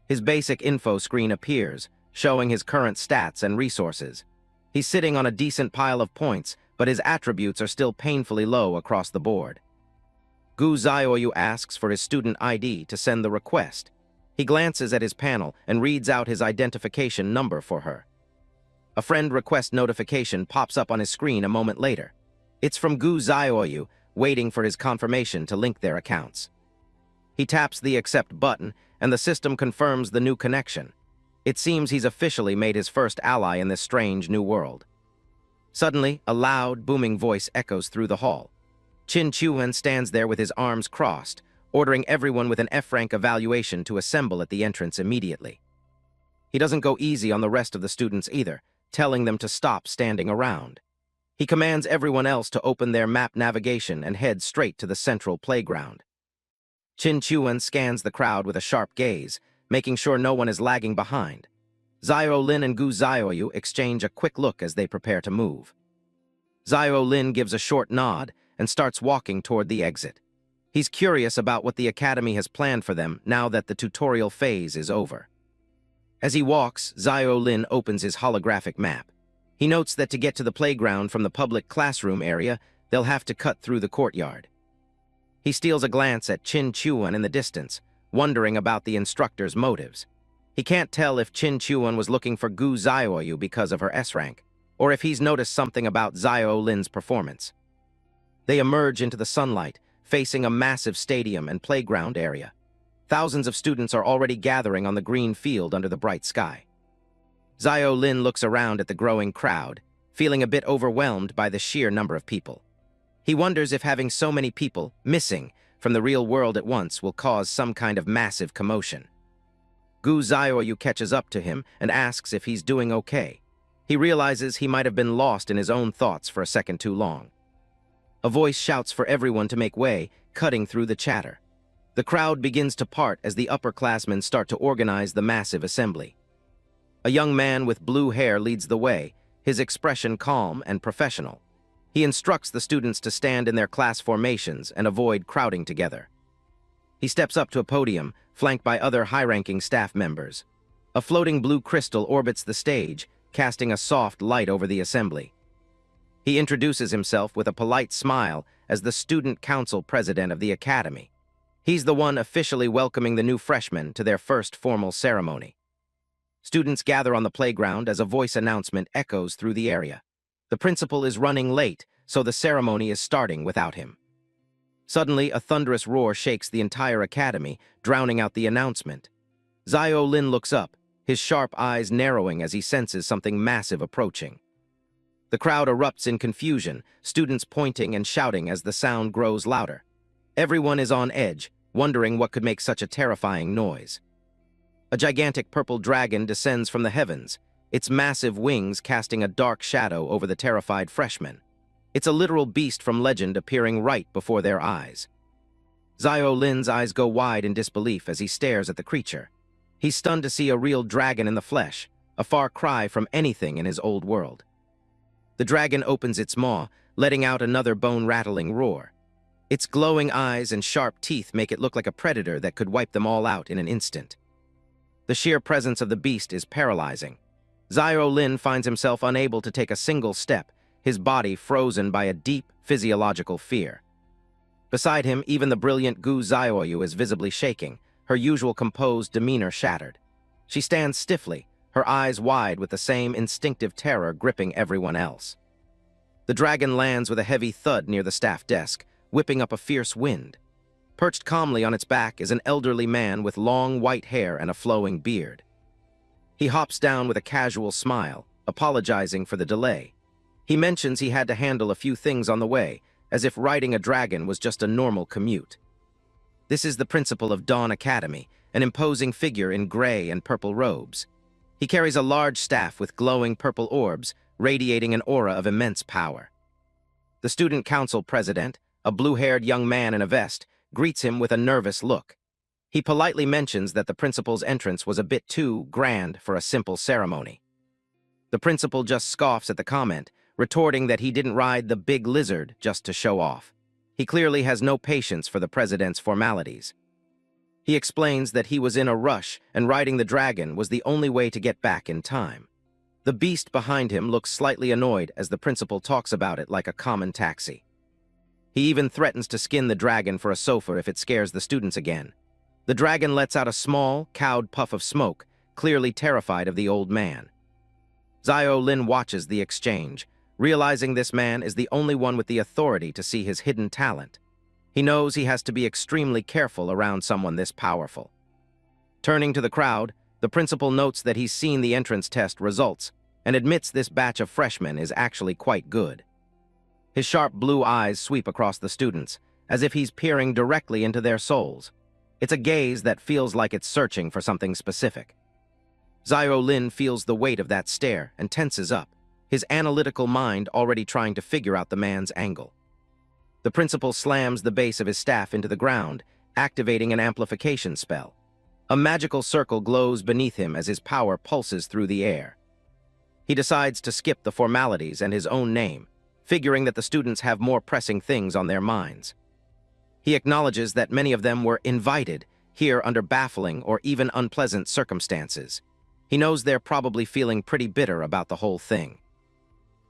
His basic info screen appears, showing his current stats and resources. He's sitting on a decent pile of points, but his attributes are still painfully low across the board. Gu Xiaoyu asks for his student ID to send the request. He glances at his panel and reads out his identification number for her. A friend request notification pops up on his screen a moment later. It's from Gu Xiaoyu, waiting for his confirmation to link their accounts. He taps the accept button, and the system confirms the new connection. It seems he's officially made his first ally in this strange new world. Suddenly, a loud, booming voice echoes through the hall. Qin Chuan stands there with his arms crossed, ordering everyone with an F-rank evaluation to assemble at the entrance immediately. He doesn't go easy on the rest of the students either, telling them to stop standing around. He commands everyone else to open their map navigation and head straight to the central playground. Qin Chuan scans the crowd with a sharp gaze, making sure no one is lagging behind. Xiao Lin and Gu Xiaoyu exchange a quick look as they prepare to move. Xiao Lin gives a short nod and starts walking toward the exit. He's curious about what the academy has planned for them now that the tutorial phase is over. As he walks, Xiao Lin opens his holographic map. He notes that to get to the playground from the public classroom area, they'll have to cut through the courtyard. He steals a glance at Qin Chuan in the distance, wondering about the instructor's motives. He can't tell if Qin Chuan was looking for Gu Xiaoyu because of her S-rank, or if he's noticed something about Xiao Lin's performance. They emerge into the sunlight, facing a massive stadium and playground area. Thousands of students are already gathering on the green field under the bright sky. Xiao Lin looks around at the growing crowd, feeling a bit overwhelmed by the sheer number of people. He wonders if having so many people missing from the real world at once will cause some kind of massive commotion. Gu Xiaoyu catches up to him and asks if he's doing okay. He realizes he might have been lost in his own thoughts for a second too long. A voice shouts for everyone to make way, cutting through the chatter. The crowd begins to part as the upperclassmen start to organize the massive assembly. A young man with blue hair leads the way, his expression calm and professional. He instructs the students to stand in their class formations and avoid crowding together. He steps up to a podium, flanked by other high-ranking staff members. A floating blue crystal orbits the stage, casting a soft light over the assembly. He introduces himself with a polite smile as the student council president of the academy. He's the one officially welcoming the new freshmen to their first formal ceremony. Students gather on the playground as a voice announcement echoes through the area. The principal is running late, so the ceremony is starting without him. Suddenly, a thunderous roar shakes the entire academy, drowning out the announcement. Xiao Lin looks up, his sharp eyes narrowing as he senses something massive approaching. The crowd erupts in confusion, students pointing and shouting as the sound grows louder. Everyone is on edge, wondering what could make such a terrifying noise. A gigantic purple dragon descends from the heavens, its massive wings casting a dark shadow over the terrified freshmen. It's a literal beast from legend appearing right before their eyes. Xiao Lin's eyes go wide in disbelief as he stares at the creature. He's stunned to see a real dragon in the flesh, a far cry from anything in his old world. The dragon opens its maw, letting out another bone-rattling roar. Its glowing eyes and sharp teeth make it look like a predator that could wipe them all out in an instant. The sheer presence of the beast is paralyzing. Xiao Lin finds himself unable to take a single step, his body frozen by a deep physiological fear. Beside him, even the brilliant Gu Xiaoyu is visibly shaking, her usual composed demeanor shattered. She stands stiffly, her eyes wide with the same instinctive terror gripping everyone else. The dragon lands with a heavy thud near the staff desk, whipping up a fierce wind. Perched calmly on its back is an elderly man with long white hair and a flowing beard. He hops down with a casual smile, apologizing for the delay. He mentions he had to handle a few things on the way, as if riding a dragon was just a normal commute. This is the principal of Dawn Academy, an imposing figure in gray and purple robes. He carries a large staff with glowing purple orbs, radiating an aura of immense power. The student council president, a blue-haired young man in a vest, greets him with a nervous look. He politely mentions that the principal's entrance was a bit too grand for a simple ceremony. The principal just scoffs at the comment, retorting that he didn't ride the big lizard just to show off. He clearly has no patience for the president's formalities. He explains that he was in a rush and riding the dragon was the only way to get back in time. The beast behind him looks slightly annoyed as the principal talks about it like a common taxi. He even threatens to skin the dragon for a sofa if it scares the students again. The dragon lets out a small, cowed puff of smoke, clearly terrified of the old man. Xiao Lin watches the exchange, realizing this man is the only one with the authority to see his hidden talent. He knows he has to be extremely careful around someone this powerful. Turning to the crowd, the principal notes that he's seen the entrance test results and admits this batch of freshmen is actually quite good. His sharp blue eyes sweep across the students, as if he's peering directly into their souls. It's a gaze that feels like it's searching for something specific. Xiao Lin feels the weight of that stare and tenses up, his analytical mind already trying to figure out the man's angle. The principal slams the base of his staff into the ground, activating an amplification spell. A magical circle glows beneath him as his power pulses through the air. He decides to skip the formalities and his own name, figuring that the students have more pressing things on their minds. He acknowledges that many of them were invited here under baffling or even unpleasant circumstances. He knows they're probably feeling pretty bitter about the whole thing.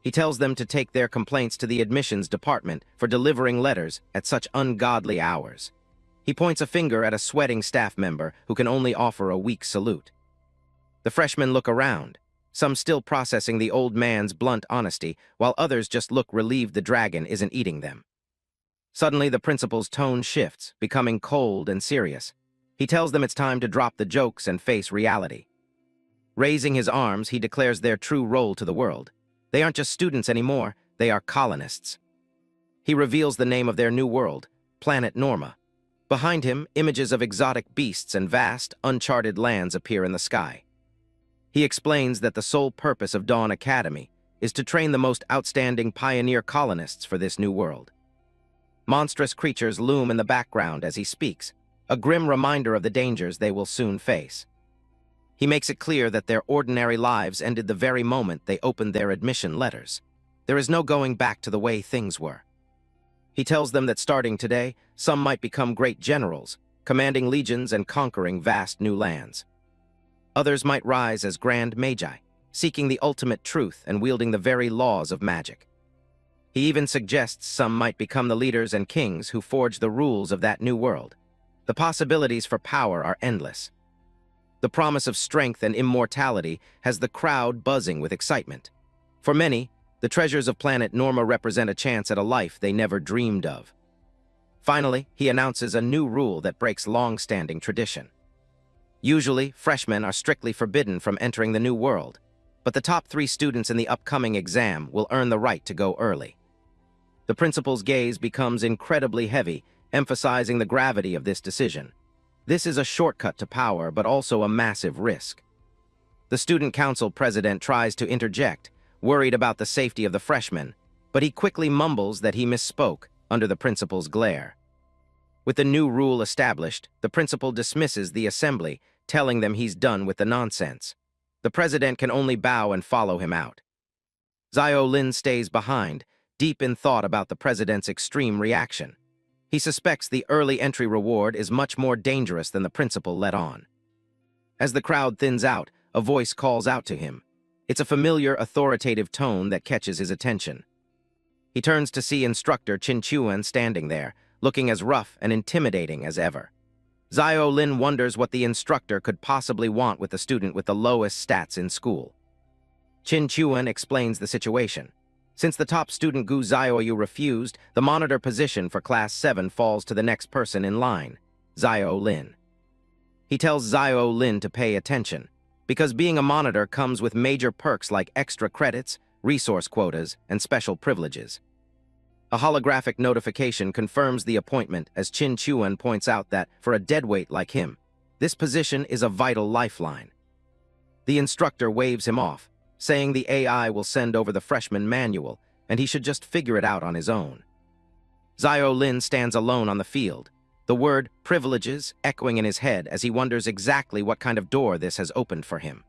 He tells them to take their complaints to the admissions department for delivering letters at such ungodly hours. He points a finger at a sweating staff member who can only offer a weak salute. The freshmen look around, some still processing the old man's blunt honesty, while others just look relieved the dragon isn't eating them. Suddenly, the principal's tone shifts, becoming cold and serious. He tells them it's time to drop the jokes and face reality. Raising his arms, he declares their true role to the world. They aren't just students anymore, they are colonists. He reveals the name of their new world, Planet Norma. Behind him, images of exotic beasts and vast, uncharted lands appear in the sky. He explains that the sole purpose of Dawn Academy is to train the most outstanding pioneer colonists for this new world. Monstrous creatures loom in the background as he speaks, a grim reminder of the dangers they will soon face. He makes it clear that their ordinary lives ended the very moment they opened their admission letters. There is no going back to the way things were. He tells them that starting today, some might become great generals, commanding legions and conquering vast new lands. Others might rise as grand magi, seeking the ultimate truth and wielding the very laws of magic. He even suggests some might become the leaders and kings who forge the rules of that new world. The possibilities for power are endless. The promise of strength and immortality has the crowd buzzing with excitement. For many, the treasures of planet Norma represent a chance at a life they never dreamed of. Finally, he announces a new rule that breaks long-standing tradition. Usually, freshmen are strictly forbidden from entering the new world, but the top 3 students in the upcoming exam will earn the right to go early. The principal's gaze becomes incredibly heavy, emphasizing the gravity of this decision. This is a shortcut to power, but also a massive risk. The student council president tries to interject, worried about the safety of the freshmen, but he quickly mumbles that he misspoke under the principal's glare. With the new rule established, the principal dismisses the assembly, telling them he's done with the nonsense. The president can only bow and follow him out. Xiao Lin stays behind, deep in thought about the president's extreme reaction. He suspects the early entry reward is much more dangerous than the principal let on. As the crowd thins out, a voice calls out to him. It's a familiar, authoritative tone that catches his attention. He turns to see instructor Qin Chuan standing there, looking as rough and intimidating as ever. Xiao Lin wonders what the instructor could possibly want with the student with the lowest stats in school. Qin Chuan explains the situation. Since the top student Gu Xiaoyu refused, the monitor position for Class 7 falls to the next person in line, Xiao Lin. He tells Xiao Lin to pay attention, because being a monitor comes with major perks like extra credits, resource quotas, and special privileges. A holographic notification confirms the appointment as Qin Chuan points out that, for a deadweight like him, this position is a vital lifeline. The instructor waves him off, saying the AI will send over the freshman manual, and he should just figure it out on his own. Xiao Lin stands alone on the field, the word privileges echoing in his head as he wonders exactly what kind of door this has opened for him.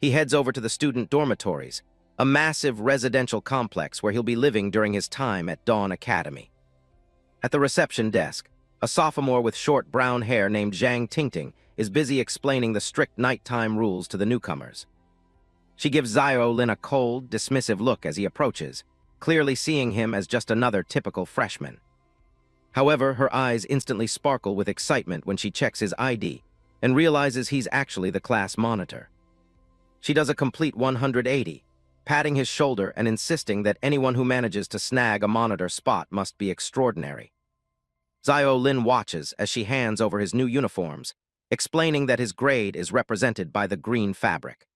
He heads over to the student dormitories, a massive residential complex where he'll be living during his time at Dawn Academy. At the reception desk, a sophomore with short brown hair named Zhang Tingting is busy explaining the strict nighttime rules to the newcomers. She gives Xiao Lin a cold, dismissive look as he approaches, clearly seeing him as just another typical freshman. However, her eyes instantly sparkle with excitement when she checks his ID and realizes he's actually the class monitor. She does a complete 180, patting his shoulder and insisting that anyone who manages to snag a monitor spot must be extraordinary. Xiao Lin watches as she hands over his new uniforms, explaining that his grade is represented by the green fabric.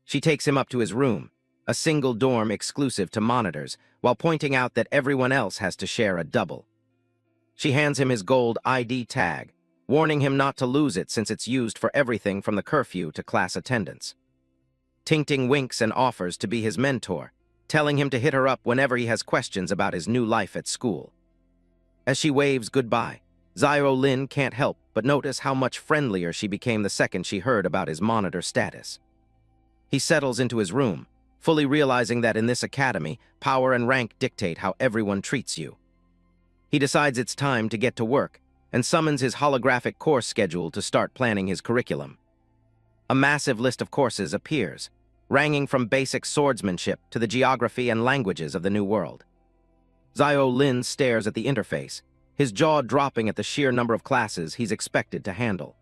She takes him up to his room, a single dorm exclusive to monitors, while pointing out that everyone else has to share a double. She hands him his gold ID tag, warning him not to lose it since it's used for everything from the curfew to class attendance. Tingting winks and offers to be his mentor, telling him to hit her up whenever he has questions about his new life at school. As she waves goodbye, Xiao Lin can't help but notice how much friendlier she became the second she heard about his monitor status. He settles into his room, fully realizing that in this academy, power and rank dictate how everyone treats you. He decides it's time to get to work and summons his holographic course schedule to start planning his curriculum. A massive list of courses appears, ranging from basic swordsmanship to the geography and languages of the New World. Xiao Lin stares at the interface, his jaw dropping at the sheer number of classes he's expected to handle.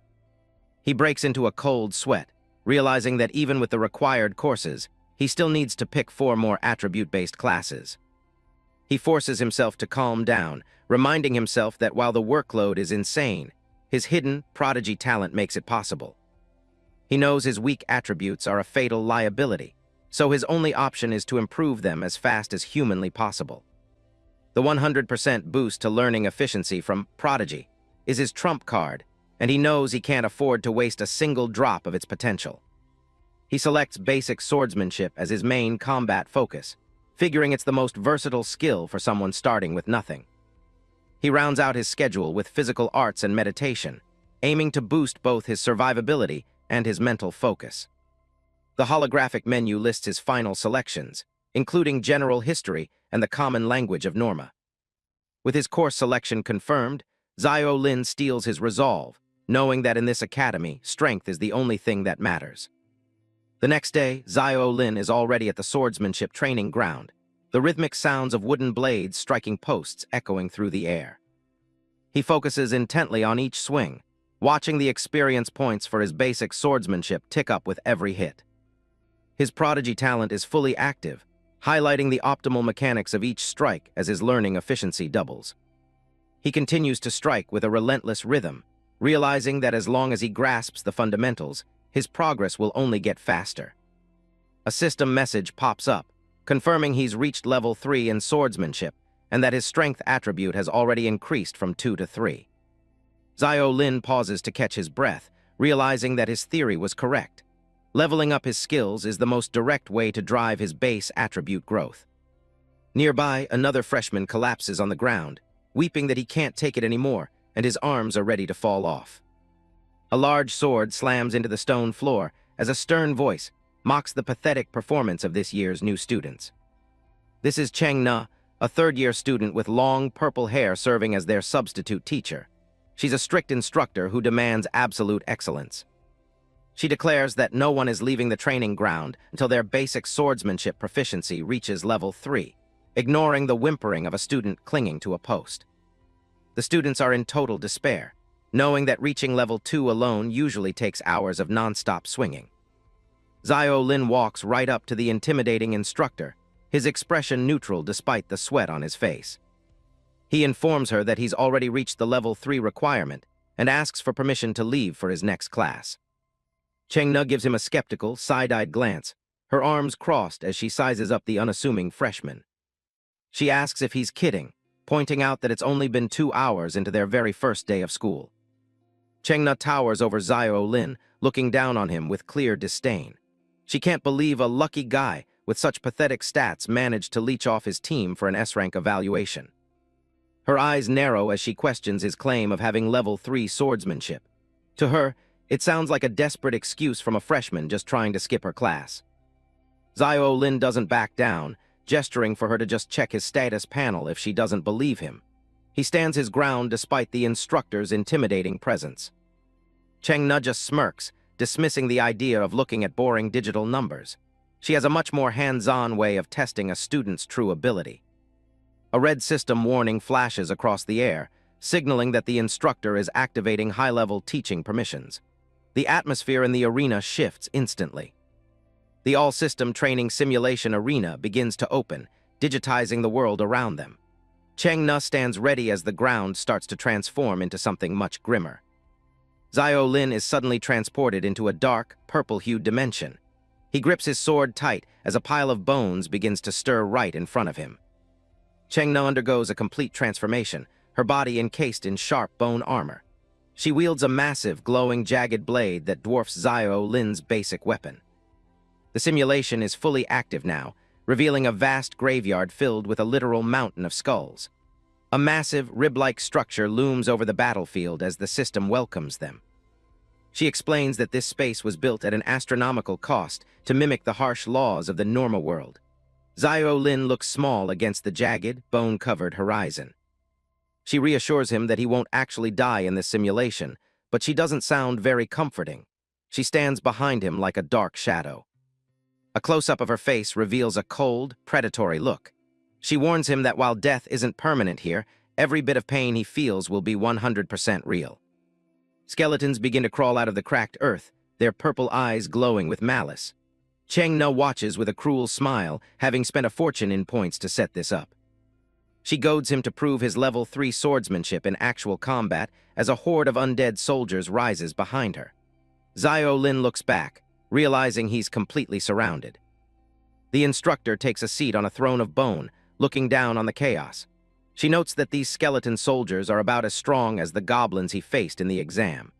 He breaks into a cold sweat, realizing that even with the required courses, he still needs to pick 4 more attribute-based classes. He forces himself to calm down, reminding himself that while the workload is insane, his hidden prodigy talent makes it possible. He knows his weak attributes are a fatal liability, so his only option is to improve them as fast as humanly possible. The 100% boost to learning efficiency from Prodigy is his trump card, and he knows he can't afford to waste a single drop of its potential. He selects basic swordsmanship as his main combat focus, figuring it's the most versatile skill for someone starting with nothing. He rounds out his schedule with physical arts and meditation, aiming to boost both his survivability and his mental focus. The holographic menu lists his final selections, including general history and the common language of Norma. With his course selection confirmed, Xiao Lin steels his resolve, knowing that in this academy, strength is the only thing that matters. The next day, Xiao Lin is already at the swordsmanship training ground, the rhythmic sounds of wooden blades striking posts echoing through the air. He focuses intently on each swing, watching the experience points for his basic swordsmanship tick up with every hit. His prodigy talent is fully active, highlighting the optimal mechanics of each strike as his learning efficiency doubles. He continues to strike with a relentless rhythm, realizing that as long as he grasps the fundamentals, his progress will only get faster. A system message pops up, confirming he's reached level 3 in swordsmanship and that his strength attribute has already increased from 2 to 3. Xiao Lin pauses to catch his breath, realizing that his theory was correct. Leveling up his skills is the most direct way to drive his base attribute growth. Nearby, another freshman collapses on the ground, weeping that he can't take it anymore, and his arms are ready to fall off. A large sword slams into the stone floor as a stern voice mocks the pathetic performance of this year's new students. This is Cheng Na, a third-year student with long, purple hair serving as their substitute teacher. She's a strict instructor who demands absolute excellence. She declares that no one is leaving the training ground until their basic swordsmanship proficiency reaches level 3, ignoring the whimpering of a student clinging to a post. The students are in total despair, knowing that reaching level 2 alone usually takes hours of non-stop swinging. Xiao Lin walks right up to the intimidating instructor, his expression neutral despite the sweat on his face. He informs her that he's already reached the level 3 requirement and asks for permission to leave for his next class. Cheng Na gives him a skeptical, side-eyed glance, her arms crossed as she sizes up the unassuming freshman. She asks if he's kidding, pointing out that it's only been 2 hours into their very first day of school. Cheng Na towers over Xiao Lin, looking down on him with clear disdain. She can't believe a lucky guy with such pathetic stats managed to leech off his team for an S-rank evaluation. Her eyes narrow as she questions his claim of having level 3 swordsmanship. To her, it sounds like a desperate excuse from a freshman just trying to skip her class. Xiao Lin doesn't back down, gesturing for her to just check his status panel if she doesn't believe him. He stands his ground despite the instructor's intimidating presence. Cheng Na just smirks, dismissing the idea of looking at boring digital numbers. She has a much more hands-on way of testing a student's true ability. A red system warning flashes across the air, signaling that the instructor is activating high-level teaching permissions. The atmosphere in the arena shifts instantly. The all-system training simulation arena begins to open, digitizing the world around them. Cheng Na stands ready as the ground starts to transform into something much grimmer. Xiao Lin is suddenly transported into a dark, purple-hued dimension. He grips his sword tight as a pile of bones begins to stir right in front of him. Cheng Na undergoes a complete transformation, her body encased in sharp bone armor. She wields a massive, glowing, jagged blade that dwarfs Xiao Lin's basic weapon. The simulation is fully active now, revealing a vast graveyard filled with a literal mountain of skulls. A massive, rib-like structure looms over the battlefield as the system welcomes them. She explains that this space was built at an astronomical cost to mimic the harsh laws of the normal world. Xiao Lin looks small against the jagged, bone-covered horizon. She reassures him that he won't actually die in this simulation, but she doesn't sound very comforting. She stands behind him like a dark shadow. A close-up of her face reveals a cold, predatory look. She warns him that while death isn't permanent here, every bit of pain he feels will be 100% real. Skeletons begin to crawl out of the cracked earth, their purple eyes glowing with malice. Cheng Na watches with a cruel smile, having spent a fortune in points to set this up. She goads him to prove his level 3 swordsmanship in actual combat as a horde of undead soldiers rises behind her. Xiao Lin looks back, realizing he's completely surrounded. The instructor takes a seat on a throne of bone, looking down on the chaos. She notes that these skeleton soldiers are about as strong as the goblins he faced in the exam.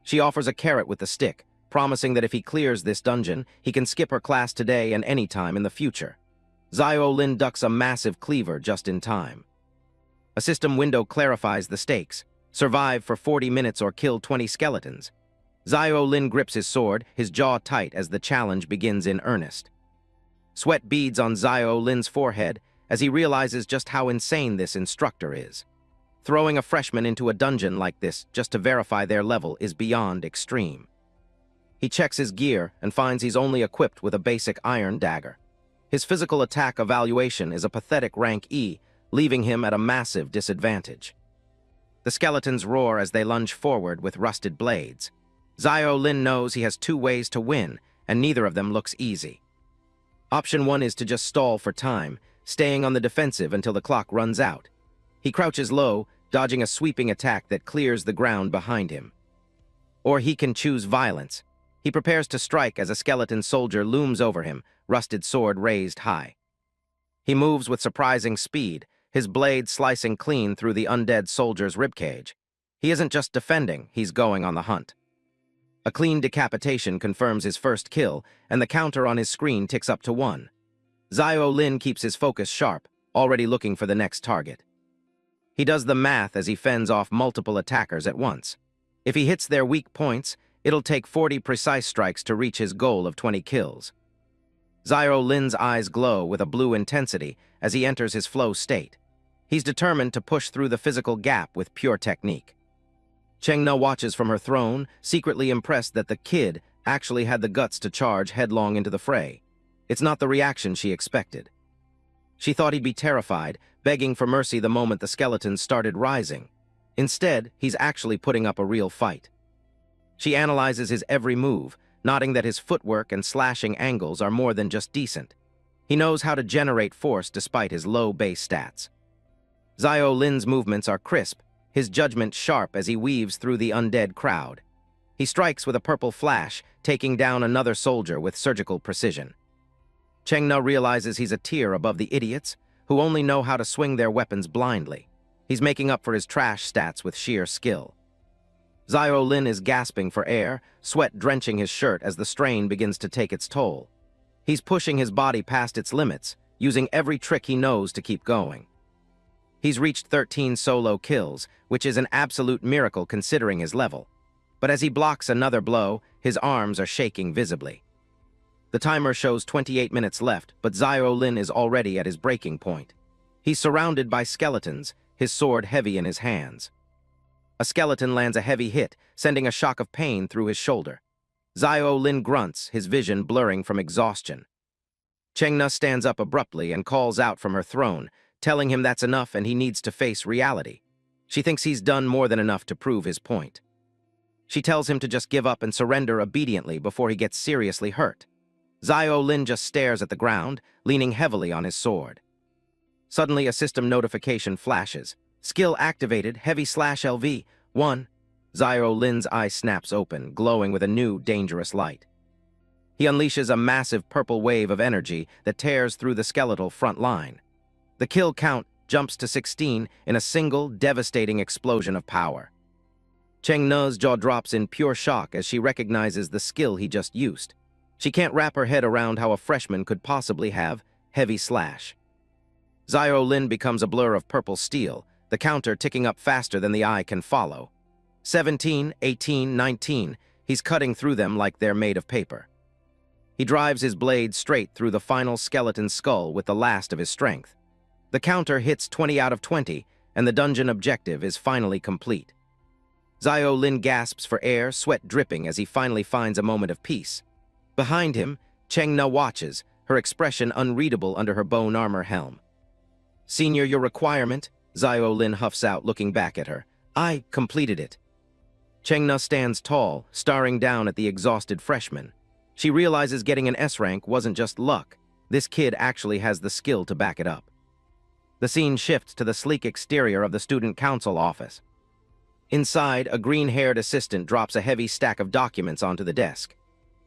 She offers a carrot with the stick, promising that if he clears this dungeon, he can skip her class today and any time in the future. Xiao Lin ducks a massive cleaver just in time. A system window clarifies the stakes: survive for 40 minutes or kill 20 skeletons. Xiao Lin grips his sword, his jaw tight as the challenge begins in earnest. Sweat beads on Xiao Lin's forehead as he realizes just how insane this instructor is. Throwing a freshman into a dungeon like this just to verify their level is beyond extreme. He checks his gear and finds he's only equipped with a basic iron dagger. His physical attack evaluation is a pathetic rank E, leaving him at a massive disadvantage. The skeletons roar as they lunge forward with rusted blades. Xiao Lin knows he has 2 ways to win, and neither of them looks easy. Option 1 is to just stall for time, staying on the defensive until the clock runs out. He crouches low, dodging a sweeping attack that clears the ground behind him. Or he can choose violence. He prepares to strike as a skeleton soldier looms over him, rusted sword raised high. He moves with surprising speed, his blade slicing clean through the undead soldier's ribcage. He isn't just defending, he's going on the hunt. A clean decapitation confirms his first kill, and the counter on his screen ticks up to 1. Xiao Lin keeps his focus sharp, already looking for the next target. He does the math as he fends off multiple attackers at once. If he hits their weak points, it'll take 40 precise strikes to reach his goal of 20 kills. Xiao Lin's eyes glow with a blue intensity as he enters his flow state. He's determined to push through the physical gap with pure technique. Cheng Na watches from her throne, secretly impressed that the kid actually had the guts to charge headlong into the fray. It's not the reaction she expected. She thought he'd be terrified, begging for mercy the moment the skeletons started rising. Instead, he's actually putting up a real fight. She analyzes his every move, noting that his footwork and slashing angles are more than just decent. He knows how to generate force despite his low base stats. Xiao Lin's movements are crisp, his judgment sharp as he weaves through the undead crowd. He strikes with a purple flash, taking down another soldier with surgical precision. Cheng Na realizes he's a tier above the idiots, who only know how to swing their weapons blindly. He's making up for his trash stats with sheer skill. Xiao Lin is gasping for air, sweat drenching his shirt as the strain begins to take its toll. He's pushing his body past its limits, using every trick he knows to keep going. He's reached 13 solo kills, which is an absolute miracle considering his level. But as he blocks another blow, his arms are shaking visibly. The timer shows 28 minutes left, but Xiao Lin is already at his breaking point. He's surrounded by skeletons, his sword heavy in his hands. A skeleton lands a heavy hit, sending a shock of pain through his shoulder. Xiao Lin grunts, his vision blurring from exhaustion. Cheng Na stands up abruptly and calls out from her throne, telling him that's enough and he needs to face reality. She thinks he's done more than enough to prove his point. She tells him to just give up and surrender obediently before he gets seriously hurt. Xiao Lin just stares at the ground, leaning heavily on his sword. Suddenly, a system notification flashes. Skill activated, heavy/LV, 1. Xiao Lin's eye snaps open, glowing with a new, dangerous light. He unleashes a massive purple wave of energy that tears through the skeletal front line. The kill count jumps to 16 in a single, devastating explosion of power. Cheng Na's jaw drops in pure shock as she recognizes the skill he just used. She can't wrap her head around how a freshman could possibly have heavy slash. Xiao Lin becomes a blur of purple steel, the counter ticking up faster than the eye can follow. 17, 18, 19, he's cutting through them like they're made of paper. He drives his blade straight through the final skeleton skull with the last of his strength. The counter hits 20 out of 20, and the dungeon objective is finally complete. Xiao Lin gasps for air, sweat dripping as he finally finds a moment of peace. Behind him, Cheng Na watches, her expression unreadable under her bone armor helm. "Senior, your requirement?" Xiao Lin huffs out, looking back at her. "I completed it." Cheng Na stands tall, staring down at the exhausted freshman. She realizes getting an S rank wasn't just luck. This kid actually has the skill to back it up. The scene shifts to the sleek exterior of the student council office. Inside, a green-haired assistant drops a heavy stack of documents onto the desk.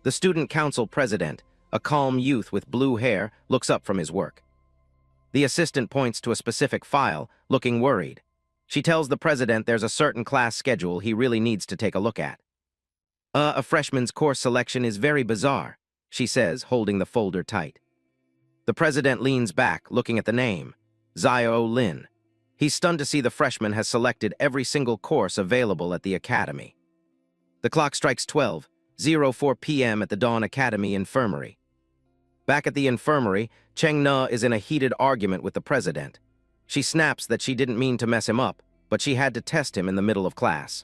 The student council president, a calm youth with blue hair, looks up from his work. The assistant points to a specific file, looking worried. She tells the president there's a certain class schedule he really needs to take a look at. A freshman's course selection is very bizarre," she says, holding the folder tight. The president leans back, looking at the name, Xiao Lin. He's stunned to see the freshman has selected every single course available at the academy. The clock strikes 12:04 p.m. at the Dawn Academy Infirmary. Back at the infirmary, Cheng Na is in a heated argument with the president. She snaps that she didn't mean to mess him up, but she had to test him in the middle of class.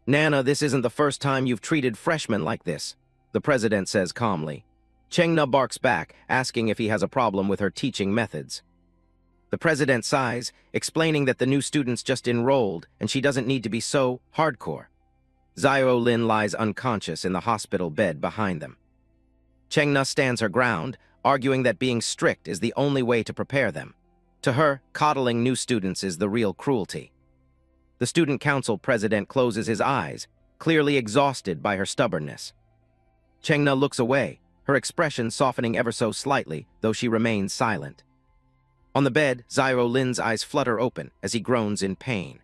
"Nana, this isn't the first time you've treated freshmen like this," the president says calmly. Cheng Na barks back, asking if he has a problem with her teaching methods. The president sighs, explaining that the new students just enrolled and she doesn't need to be so hardcore. Xiao Lin lies unconscious in the hospital bed behind them. Cheng Na stands her ground, arguing that being strict is the only way to prepare them. To her, coddling new students is the real cruelty. The student council president closes his eyes, clearly exhausted by her stubbornness. Cheng Na looks away, her expression softening ever so slightly, though she remains silent. On the bed, Xiao Lin's eyes flutter open as he groans in pain.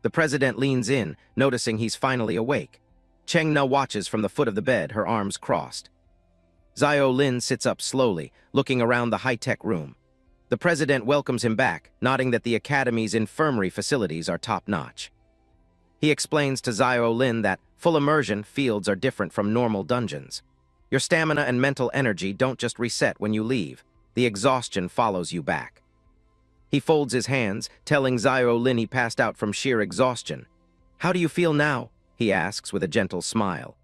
The president leans in, noticing he's finally awake. Cheng Na watches from the foot of the bed, her arms crossed. Xiao Lin sits up slowly, looking around the high-tech room. The president welcomes him back, nodding that the academy's infirmary facilities are top-notch. He explains to Zio Lin that full immersion fields are different from normal dungeons. Your stamina and mental energy don't just reset when you leave. The exhaustion follows you back. He folds his hands, telling Zio Lin he passed out from sheer exhaustion. "How do you feel now?" he asks with a gentle smile.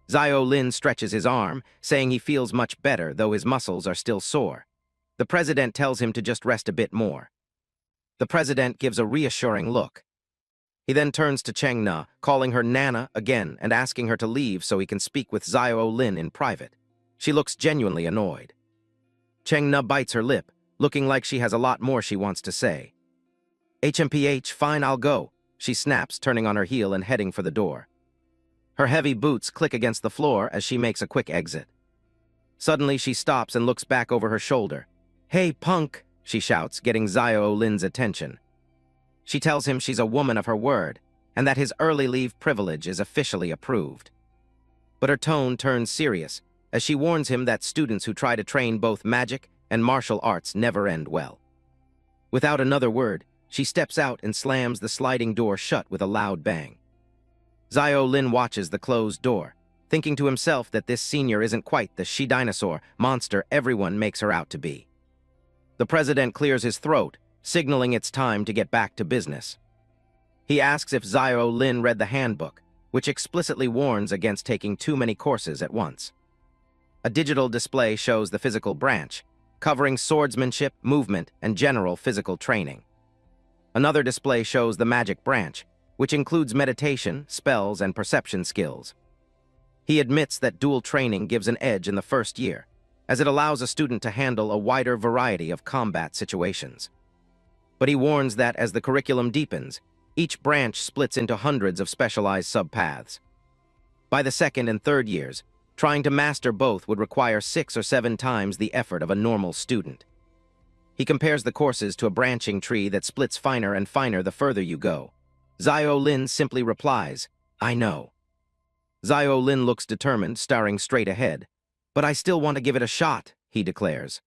Zio Lin stretches his arm, saying he feels much better, though his muscles are still sore. The president tells him to just rest a bit more. The president gives a reassuring look. He then turns to Cheng Na, calling her Nana again and asking her to leave so he can speak with Zio Lin in private. She looks genuinely annoyed. Cheng Na bites her lip, looking like she has a lot more she wants to say. "HMPH, fine, I'll go," she snaps, turning on her heel and heading for the door. Her heavy boots click against the floor as she makes a quick exit. Suddenly, she stops and looks back over her shoulder. "Hey, punk," she shouts, getting Zio Lin's attention. She tells him she's a woman of her word and that his early leave privilege is officially approved. But her tone turns serious as she warns him that students who try to train both magic and martial arts never end well. Without another word, she steps out and slams the sliding door shut with a loud bang. Zio Lin watches the closed door, thinking to himself that this senior isn't quite the she-dinosaur monster everyone makes her out to be. The president clears his throat, signaling it's time to get back to business. He asks if Zio Lin read the handbook, which explicitly warns against taking too many courses at once. A digital display shows the physical branch, covering swordsmanship, movement, and general physical training. Another display shows the magic branch, which includes meditation, spells, and perception skills. He admits that dual training gives an edge in the first year, as it allows a student to handle a wider variety of combat situations. But he warns that as the curriculum deepens, each branch splits into hundreds of specialized subpaths. By the second and third years, trying to master both would require 6 or 7 times the effort of a normal student. He compares the courses to a branching tree that splits finer and finer the further you go. Zio Lin simply replies, "I know." Zio Lin looks determined, staring straight ahead. "But I still want to give it a shot," he declares.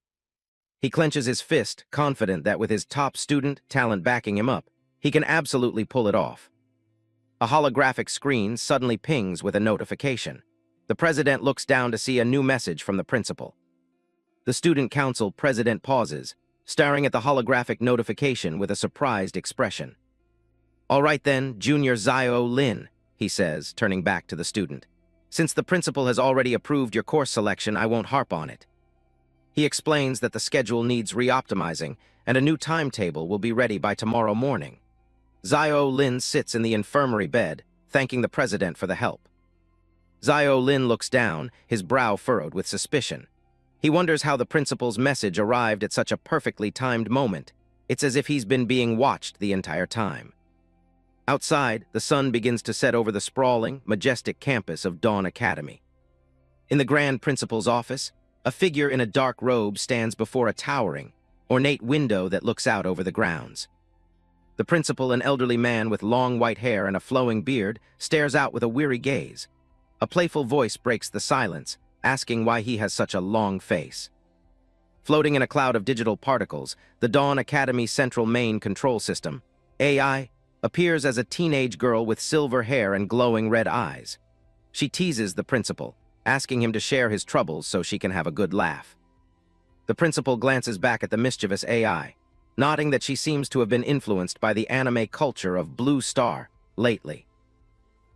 He clenches his fist, confident that with his top student talent backing him up, he can absolutely pull it off. A holographic screen suddenly pings with a notification. The president looks down to see a new message from the principal. The student council president pauses, staring at the holographic notification with a surprised expression. "All right then, Junior Zio Lin," he says, turning back to the student. "Since the principal has already approved your course selection, I won't harp on it." He explains that the schedule needs re-optimizing and a new timetable will be ready by tomorrow morning. Zio Lin sits in the infirmary bed, thanking the president for the help. Zio Lin looks down, his brow furrowed with suspicion. He wonders how the principal's message arrived at such a perfectly timed moment. It's as if he's been being watched the entire time. Outside, the sun begins to set over the sprawling, majestic campus of Dawn Academy. In the grand principal's office, a figure in a dark robe stands before a towering, ornate window that looks out over the grounds. The principal, an elderly man with long white hair and a flowing beard, stares out with a weary gaze. A playful voice breaks the silence, asking why he has such a long face. Floating in a cloud of digital particles, the Dawn Academy Central Main Control System, AI, appears as a teenage girl with silver hair and glowing red eyes. She teases the principal, asking him to share his troubles so she can have a good laugh. The principal glances back at the mischievous AI, nodding that she seems to have been influenced by the anime culture of Blue Star lately.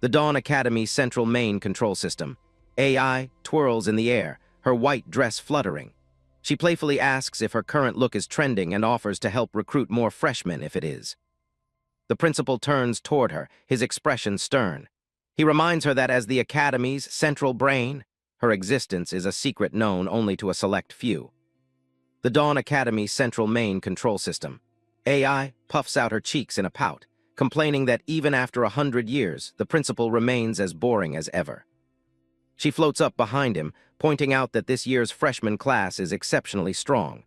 The Dawn Academy Central Main Control System, AI, twirls in the air, her white dress fluttering. She playfully asks if her current look is trending and offers to help recruit more freshmen if it is. The principal turns toward her, his expression stern. He reminds her that as the Academy's central brain, her existence is a secret known only to a select few. The Dawn Academy Central Main Control System, AI, puffs out her cheeks in a pout, complaining that even after 100 years, the principal remains as boring as ever. She floats up behind him, pointing out that this year's freshman class is exceptionally strong.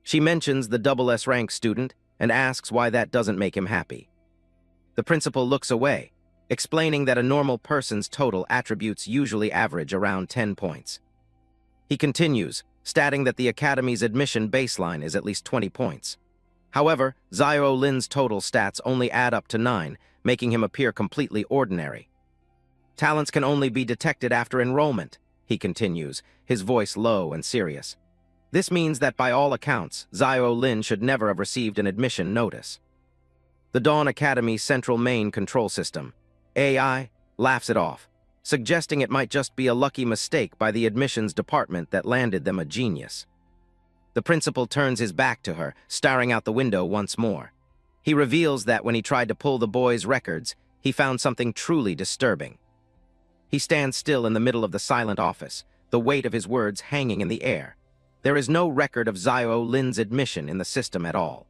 She mentions the SS rank student and asks why that doesn't make him happy. The principal looks away, explaining that a normal person's total attributes usually average around 10 points. He continues, stating that the Academy's admission baseline is at least 20 points. However, Xiao Lin's total stats only add up to 9, making him appear completely ordinary. Talents can only be detected after enrollment, he continues, his voice low and serious. This means that by all accounts, Xiao Lin should never have received an admission notice. The Dawn Academy's central main control system, AI, laughs it off, suggesting it might just be a lucky mistake by the admissions department that landed them a genius. The principal turns his back to her, staring out the window once more. He reveals that when he tried to pull the boys' records, he found something truly disturbing. He stands still in the middle of the silent office, the weight of his words hanging in the air. There is no record of Xiao Lin's admission in the system at all.